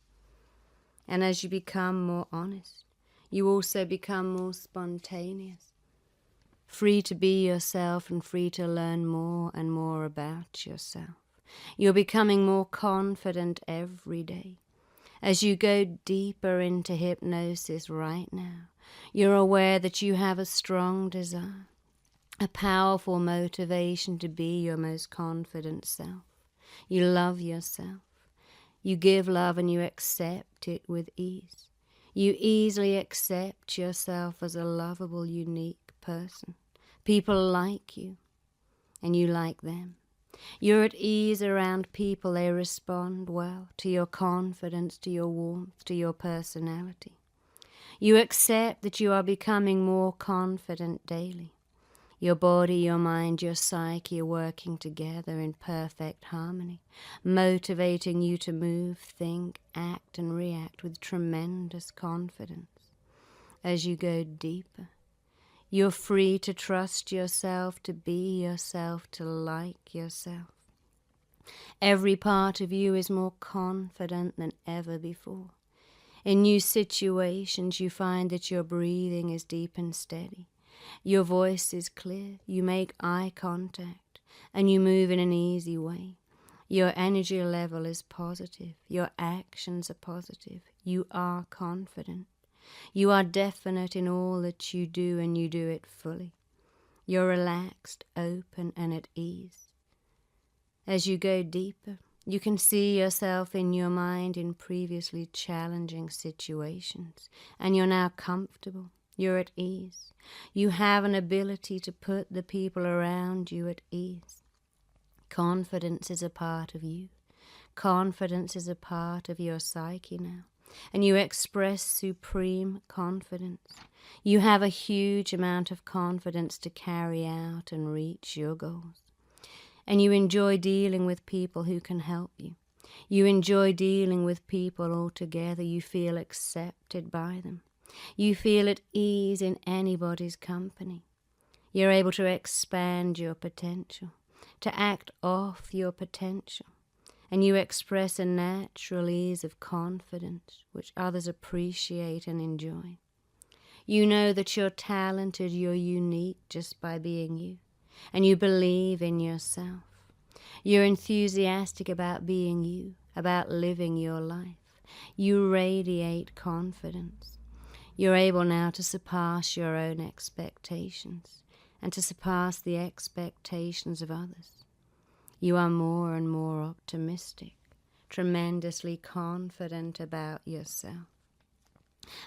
And as you become more honest, you also become more spontaneous, free to be yourself and free to learn more and more about yourself. You're becoming more confident every day. As you go deeper into hypnosis right now, you're aware that you have a strong desire, a powerful motivation to be your most confident self. You love yourself. You give love and you accept it with ease. You easily accept yourself as a lovable, unique person. People like you, and you like them. You're at ease around people. They respond well to your confidence, to your warmth, to your personality. You accept that you are becoming more confident daily. Your body, your mind, your psyche are working together in perfect harmony, motivating you to move, think, act, and react with tremendous confidence. As you go deeper, you're free to trust yourself, to be yourself, to like yourself. Every part of you is more confident than ever before. In new situations, you find that your breathing is deep and steady. Your voice is clear, you make eye contact, and you move in an easy way. Your energy level is positive, your actions are positive, you are confident. You are definite in all that you do, and you do it fully. You're relaxed, open, and at ease. As you go deeper, you can see yourself in your mind in previously challenging situations, and you're now comfortable. You're at ease. You have an ability to put the people around you at ease. Confidence is a part of you. Confidence is a part of your psyche now, and you express supreme confidence. You have a huge amount of confidence to carry out and reach your goals. And you enjoy dealing with people who can help you. You enjoy dealing with people altogether. You feel accepted by them. You feel at ease in anybody's company. You're able to expand your potential, to act off your potential, and you express a natural ease of confidence which others appreciate and enjoy. You know that you're talented, you're unique just by being you, and you believe in yourself. You're enthusiastic about being you, about living your life. You radiate confidence. You're able now to surpass your own expectations and to surpass the expectations of others. You are more and more optimistic, tremendously confident about yourself.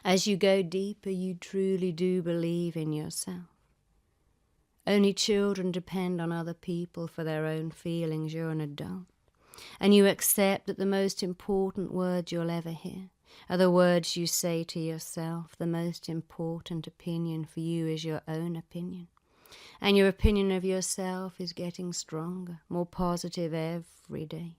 As you go deeper, you truly do believe in yourself. Only children depend on other people for their own feelings. You're an adult. And you accept that the most important words you'll ever hear are the words you say to yourself. The most important opinion for you is your own opinion. And your opinion of yourself is getting stronger, more positive every day.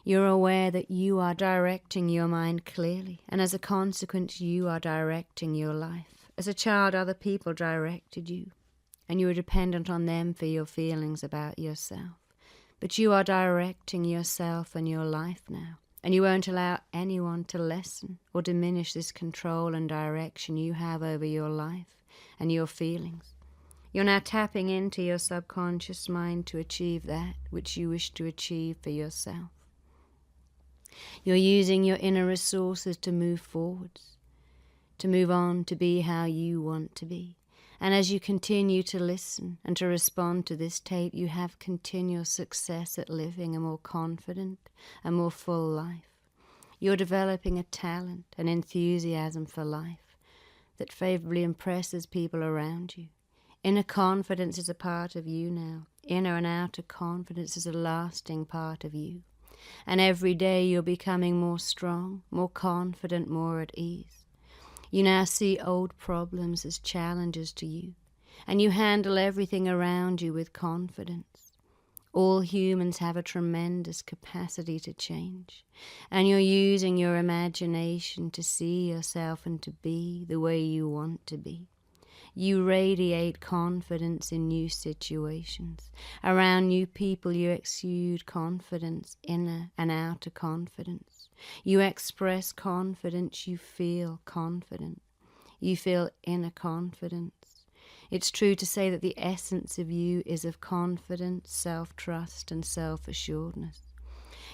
You're aware that you are directing your mind clearly, and as a consequence, you are directing your life. As a child, other people directed you, and you were dependent on them for your feelings about yourself. But you are directing yourself and your life now, and you won't allow anyone to lessen or diminish this control and direction you have over your life and your feelings. You're now tapping into your subconscious mind to achieve that which you wish to achieve for yourself. You're using your inner resources to move forwards, to move on, to be how you want to be. And as you continue to listen and to respond to this tape, you have continual success at living a more confident and more full life. You're developing a talent, an enthusiasm for life that favorably impresses people around you. Inner confidence is a part of you now. Inner and outer confidence is a lasting part of you. And every day you're becoming more strong, more confident, more at ease. You now see old problems as challenges to you, and you handle everything around you with confidence. All humans have a tremendous capacity to change, and you're using your imagination to see yourself and to be the way you want to be. You radiate confidence in new situations. Around new people you exude confidence, inner and outer confidence. You express confidence, you feel confident. You feel inner confidence. It's true to say that the essence of you is of confidence, self-trust and self-assuredness.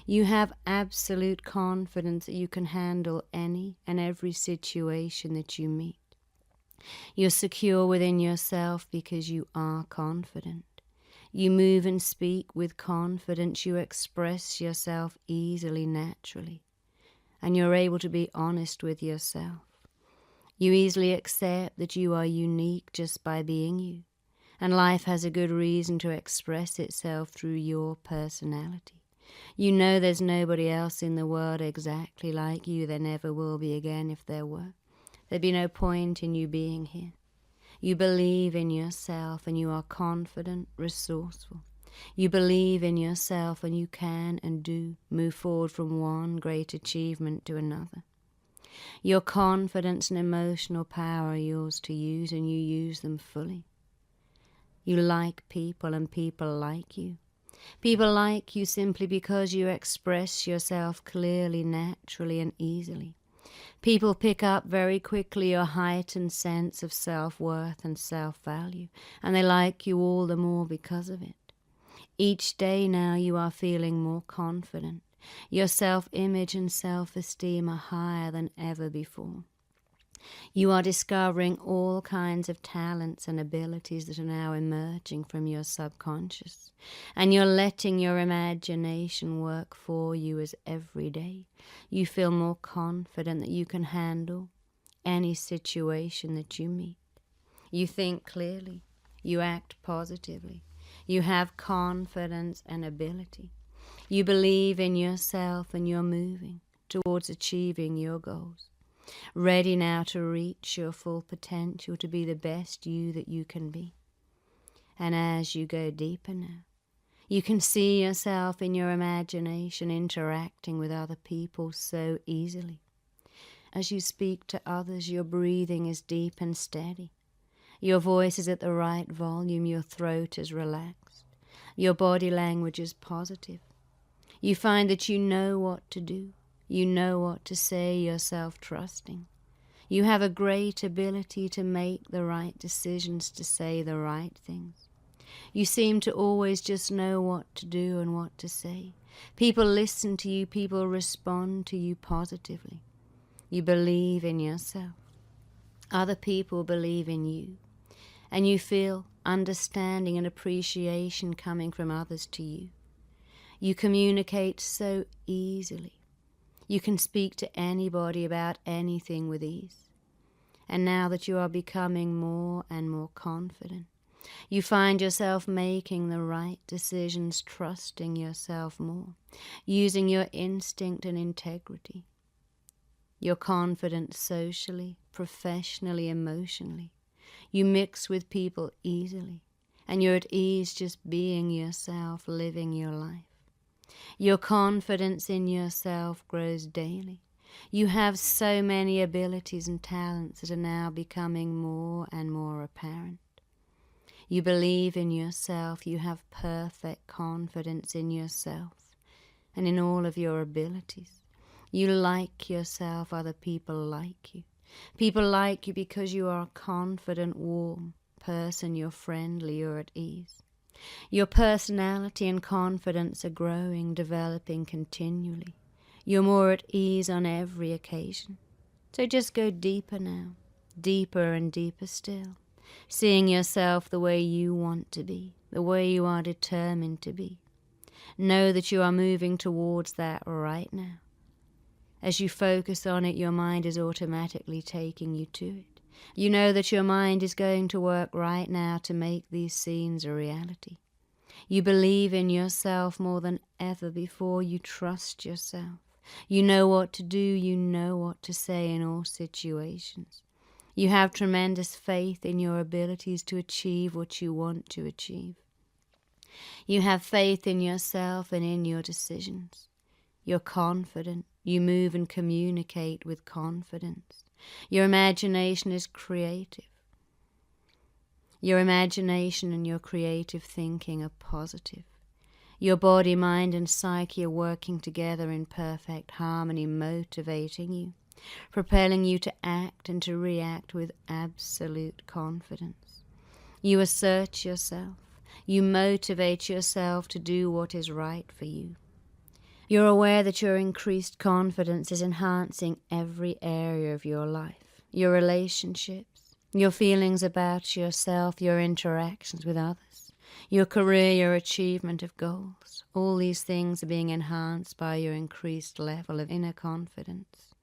You have absolute confidence that you can handle any and every situation that you meet. You're secure within yourself because you are confident. You move and speak with confidence. You express yourself easily, naturally. And you're able to be honest with yourself. You easily accept that you are unique just by being you. And life has a good reason to express itself through your personality. You know there's nobody else in the world exactly like you. There never will be again if there were. There'd be no point in you being here. You believe in yourself and you are confident, resourceful. You believe in yourself and you can and do move forward from one great achievement to another. Your confidence and emotional power are yours to use, and you use them fully. You like people and people like you. People like you simply because you express yourself clearly, naturally and easily. People pick up very quickly your heightened sense of self-worth and self-value, and they like you all the more because of it. Each day now you are feeling more confident. Your self-image and self-esteem are higher than ever before. You are discovering all kinds of talents and abilities that are now emerging from your subconscious, and you're letting your imagination work for you as every day you feel more confident that you can handle any situation that you meet. You think clearly, you act positively, you have confidence and ability. You believe in yourself and you're moving towards achieving your goals. Ready now to reach your full potential, to be the best you that you can be. And as you go deeper now, you can see yourself in your imagination interacting with other people so easily. As you speak to others, your breathing is deep and steady. Your voice is at the right volume, your throat is relaxed. Your body language is positive. You find that you know what to do. You know what to say, you're self-trusting. You have a great ability to make the right decisions, to say the right things. You seem to always just know what to do and what to say. People listen to you, people respond to you positively. You believe in yourself. Other people believe in you. And you feel understanding and appreciation coming from others to you. You communicate so easily. You can speak to anybody about anything with ease. And now that you are becoming more and more confident, You find yourself making the right decisions, trusting yourself more, using your instinct and integrity. You're confident socially, professionally, emotionally. You mix with people easily, and you're at ease just being yourself, living your life. Your confidence in yourself grows daily. You have so many abilities and talents that are now becoming more and more apparent. You believe in yourself. You have perfect confidence in yourself and in all of your abilities. You like yourself. Other people like you. People like you because you are a confident, warm person. You're friendly. You're at ease. Your personality and confidence are growing, developing continually. You're more at ease on every occasion. So just go deeper now, deeper and deeper still, seeing yourself the way you want to be, the way you are determined to be. Know that you are moving towards that right now. As you focus on it, your mind is automatically taking you to it. You know that your mind is going to work right now to make these scenes a reality. You believe in yourself more than ever before. You trust yourself. You know what to do. You know what to say in all situations. You have tremendous faith in your abilities to achieve what you want to achieve. You have faith in yourself and in your decisions. You're confident. You move and communicate with confidence. Your imagination is creative. Your imagination and your creative thinking are positive. Your body, mind, and psyche are working together in perfect harmony, motivating you, propelling you to act and to react with absolute confidence. You assert yourself. You motivate yourself to do what is right for you. You're aware that your increased confidence is enhancing every area of your life, your relationships, your feelings about yourself, your interactions with others, your career, your achievement of goals. All these things are being enhanced by your increased level of inner confidence.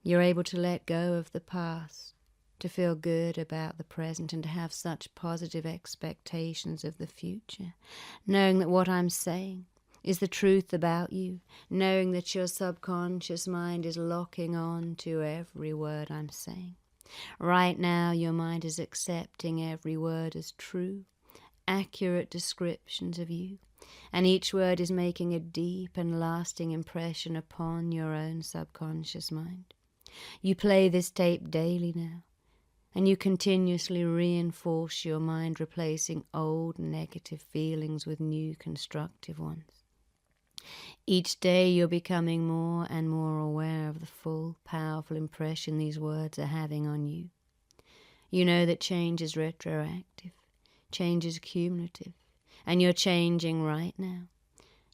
You're able to let go of the past, to feel good about the present, and to have such positive expectations of the future, knowing that what I'm saying is the truth about you, knowing that your subconscious mind is locking on to every word I'm saying. Right now, your mind is accepting every word as true, accurate descriptions of you, and each word is making a deep and lasting impression upon your own subconscious mind. You play this tape daily now, and you continuously reinforce your mind, replacing old negative feelings with new constructive ones. Each day you're becoming more and more aware of the full, powerful impression these words are having on you. You know that change is retroactive, change is cumulative, and you're changing right now.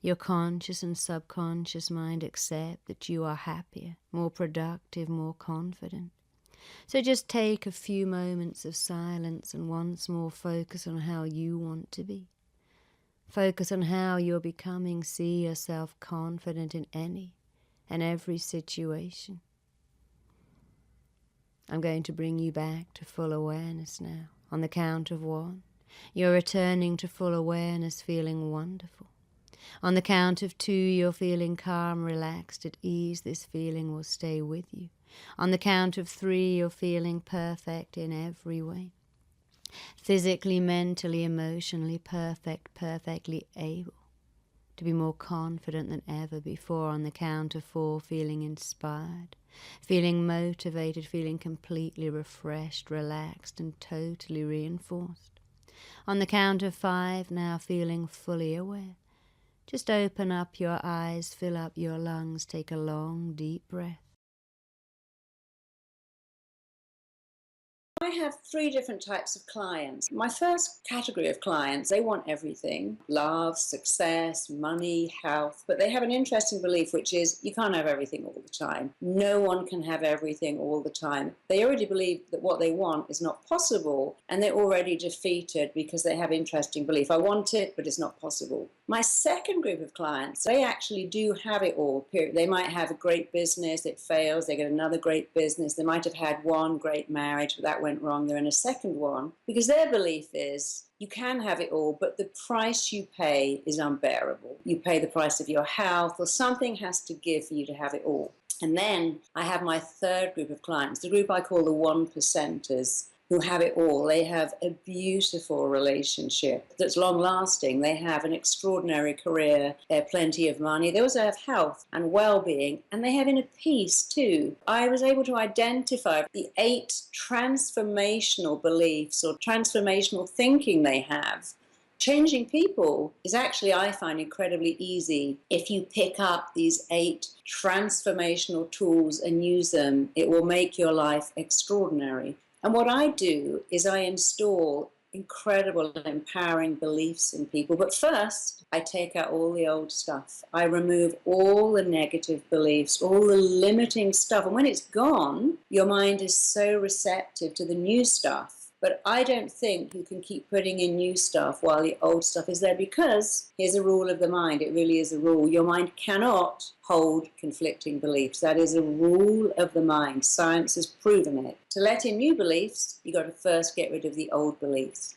Your conscious and subconscious mind accept that you are happier, more productive, more confident. So just take a few moments of silence and once more focus on how you want to be. Focus on how you're becoming. See yourself confident in any and every situation. I'm going to bring you back to full awareness now. On the count of 1, you're returning to full awareness, feeling wonderful. On the count of 2, you're feeling calm, relaxed, at ease. This feeling will stay with you. On the count of 3, you're feeling perfect in every way. Physically, mentally, emotionally perfect, perfectly able to be more confident than ever before. On the count of 4, feeling inspired, feeling motivated, feeling completely refreshed, relaxed, and totally reinforced. On the count of 5, now feeling fully aware. Just open up your eyes, fill up your lungs, take a long, deep breath. I have 3 different types of clients. My first category of clients, they want everything: love, success, money, health. But they have an interesting belief, which is you can't have everything all the time. No one can have everything all the time. They already believe that what they want is not possible, and they're already defeated because they have interesting belief. I want it, but it's not possible. My second group of clients, they actually do have it all. They might have a great business, it fails, they get another great business. They might have had one great marriage, but that went went wrong, they're in a second one, because their belief is you can have it all, but the price you pay is unbearable. You pay the price of your health, or something has to give for you to have it all. And then I have my third group of clients, the group I call the 1%ers, who have it all. They have a beautiful relationship that's long-lasting. They have an extraordinary career. They have plenty of money. They also have health and well-being, and they have inner peace too. I was able to identify the 8 transformational beliefs or transformational thinking they have. Changing people is actually, I find, incredibly easy. If you pick up these 8 transformational tools and use them, it will make your life extraordinary. And what I do is I install incredible empowering beliefs in people. But first, I take out all the old stuff. I remove all the negative beliefs, all the limiting stuff. And when it's gone, your mind is so receptive to the new stuff. But I don't think you can keep putting in new stuff while the old stuff is there, because here's a rule of the mind. It really is a rule. Your mind cannot hold conflicting beliefs. That is a rule of the mind. Science has proven it. To let in new beliefs, you've got to first get rid of the old beliefs.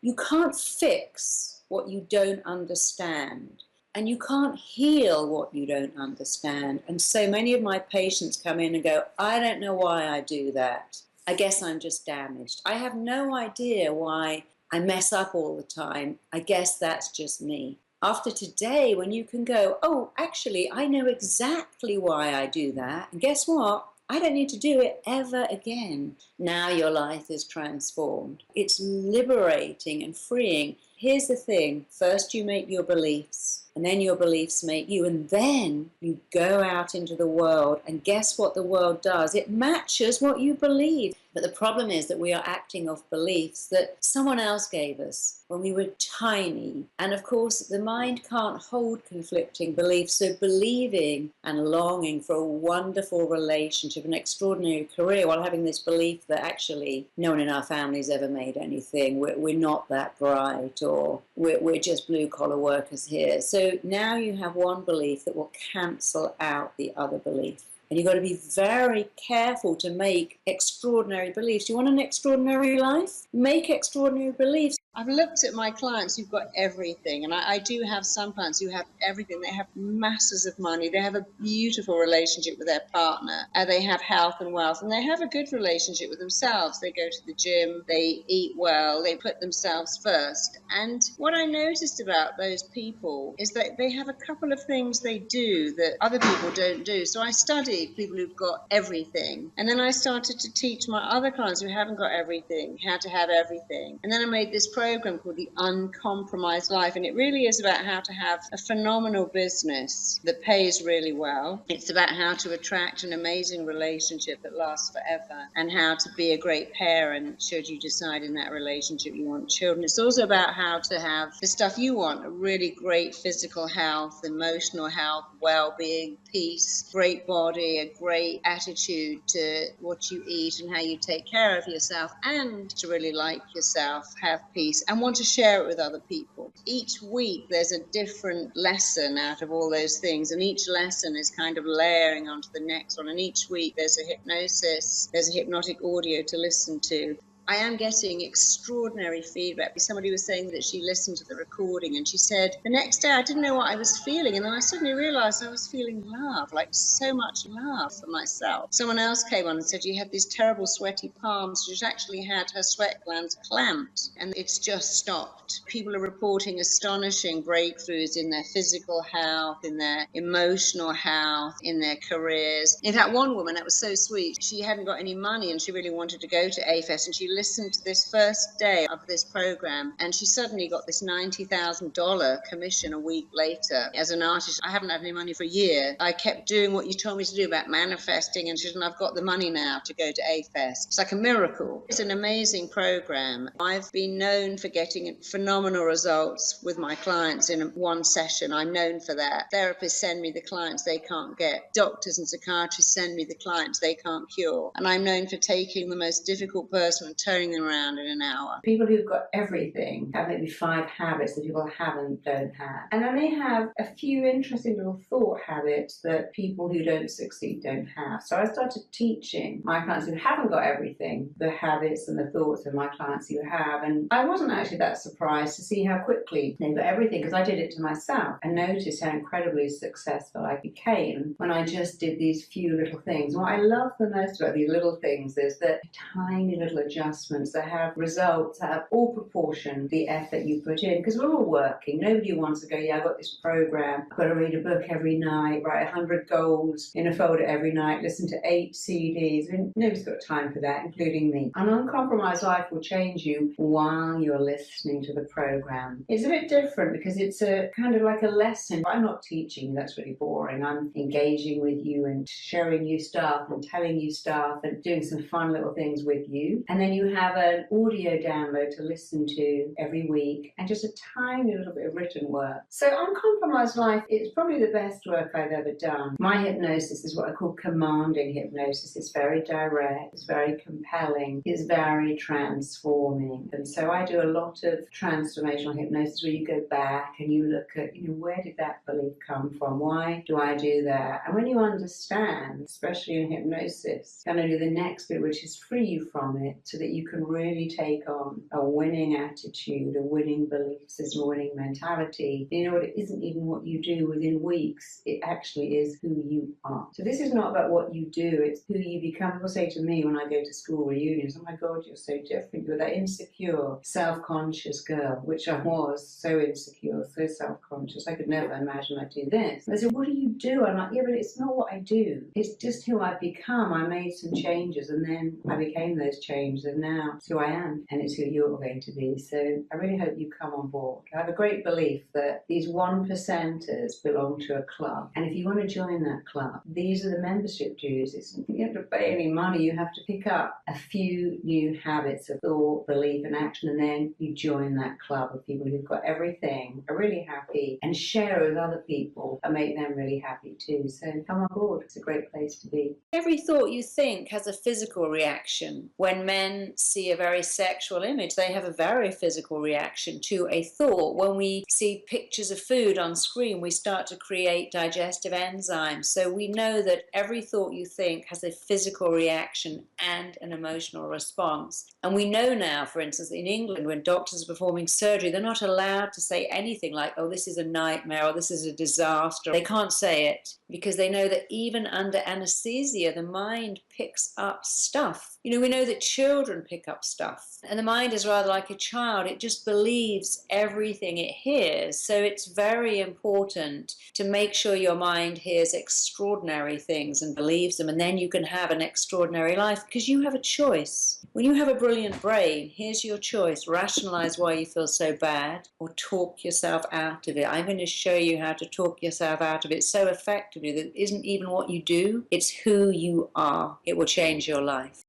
You can't fix what you don't understand. And you can't heal what you don't understand. And so many of my patients come in and go, I don't know why I do that. I guess I'm just damaged. I have no idea why I mess up all the time. I guess that's just me. After today, when you can go, oh, actually, I know exactly why I do that. And guess what? I don't need to do it ever again. Now your life is transformed. It's liberating and freeing. Here's the thing. First you make your beliefs, and then your beliefs make you, and then you go out into the world, and guess what the world does? It matches what you believe. But the problem is that we are acting off beliefs that someone else gave us when we were tiny. And of course, the mind can't hold conflicting beliefs. So believing and longing for a wonderful relationship, an extraordinary career, while having this belief that actually no one in our family's ever made anything, we're not that bright, or we're just blue-collar workers here. So now you have one belief that will cancel out the other belief. And you've got to be very careful to make extraordinary beliefs. You want an extraordinary life? Make extraordinary beliefs. I've looked at my clients who've got everything, and I do have some clients who have everything. They have masses of money. They have a beautiful relationship with their partner. They have health and wealth, and they have a good relationship with themselves. They go to the gym, they eat well, they put themselves first. And what I noticed about those people is that they have a couple of things they do that other people don't do. So I studied people who've got everything, and then I started to teach my other clients who haven't got everything how to have everything. And then I made this program called the Uncompromised Life, and it really is about how to have a phenomenal business that pays really well. It's about how to attract an amazing relationship that lasts forever, and how to be a great parent should you decide in that relationship you want children. It's also about how to have the stuff you want, a really great physical health, emotional health, well-being, peace, great body, a great attitude to what you eat and how you take care of yourself, and to really like yourself, have peace, and want to share it with other people. Each week there's a different lesson out of all those things, and each lesson is kind of layering onto the next one, and each week there's a hypnosis, there's a hypnotic audio to listen to. I am getting extraordinary feedback. Somebody was saying that she listened to the recording and she said, the next day I didn't know what I was feeling, and then I suddenly realized I was feeling love, like so much love for myself. Someone else came on and said she had these terrible sweaty palms. She's actually had her sweat glands clamped, and it's just stopped. People are reporting astonishing breakthroughs in their physical health, in their emotional health, in their careers. In fact, one woman, that was so sweet, she hadn't got any money and she really wanted to go to AFES, and she listened to this first day of this program, and she suddenly got this $90,000 commission a week later. As an artist, I haven't had any money for a year. I kept doing what you told me to do about manifesting, and she said, I've got the money now to go to AFES. It's like a miracle. It's an amazing program. I've been known for getting phenomenal results with my clients in one session. I'm known for that. Therapists send me the clients they can't get. Doctors and psychiatrists send me the clients they can't cure. And I'm known for taking the most difficult person and turning them around in an hour. People who've got everything have maybe 5 habits that people don't have. And then they have a few interesting little thought habits that people who don't succeed don't have. So I started teaching my clients who haven't got everything, the habits and the thoughts of my clients who have. And I wasn't actually that surprised to see how quickly they got everything, because I did it to myself and noticed how incredibly successful I became when I just did these few little things. And what I love the most about these little things is that tiny little adjustments that have results that have all proportion the effort you put in, because we're all working. Nobody wants to go, yeah, I've got this program, I've got to read a book every night, write 100 goals in a folder every night, listen to 8 CDs. I mean, nobody's got time for that, including me. An Uncompromised Life will change you while you're listening to the program. It's a bit different because it's a kind of like a lesson. I'm not teaching, that's really boring. I'm engaging with you and showing you stuff and telling you stuff and doing some fun little things with you. And then you have an audio download to listen to every week and just a tiny little bit of written work. So Uncompromised Life is probably the best work I've ever done. My hypnosis is what I call commanding hypnosis. It's very direct, it's very compelling, it's very transforming. And so I do a lot of transformational hypnosis where you go back and you look at, where did that belief come from? Why do I do that? And when you understand, especially in hypnosis, kind of do the next bit, which is free you from it, so that you can really take on a winning attitude, a winning belief system, a winning mentality. It isn't even what you do within weeks. It actually is who you are. So this is not about what you do, it's who you become. People say to me when I go to school reunions, oh my God, you're so different. You're that insecure, self-conscious girl, which I was, so insecure, so self-conscious. I could never imagine I'd do this. And they said, what do you do? I'm like, yeah, but it's not what I do. It's just who I've become. I made some changes and then I became those changes, and now it's who I am and it's who you're going to be. So I really hope you come on board. I have a great belief that these 1%ers belong to a club. And if you want to join that club, these are the membership dues. You don't have to pay any money. You have to pick up a few new habits of thought, belief and action, and then you join that club of people who've got everything, are really happy, and share with other people and make them really happy too. So come on board. It's a great place to be. Every thought you think has a physical reaction. When men see a very sexual image, they have a very physical reaction to a thought. When we see pictures of food on screen, we start to create digestive enzymes. So we know that every thought you think has a physical reaction and an emotional response. And we know now, for instance, in England, when doctors are performing surgery, they're not allowed to say anything like, oh, this is a nightmare or this is a disaster. They can't say it because they know that even under anesthesia, the mind picks up stuff. We know that children pick up stuff, and the mind is rather like a child. It just believes everything it hears. So it's very important to make sure your mind hears extraordinary things and believes them, and then you can have an extraordinary life because you have a choice. When you have a brilliant brain, here's your choice. Rationalize why you feel so bad or talk yourself out of it. I'm going to show you how to talk yourself out of it so effectively that it isn't even what you do, it's who you are. It will change your life.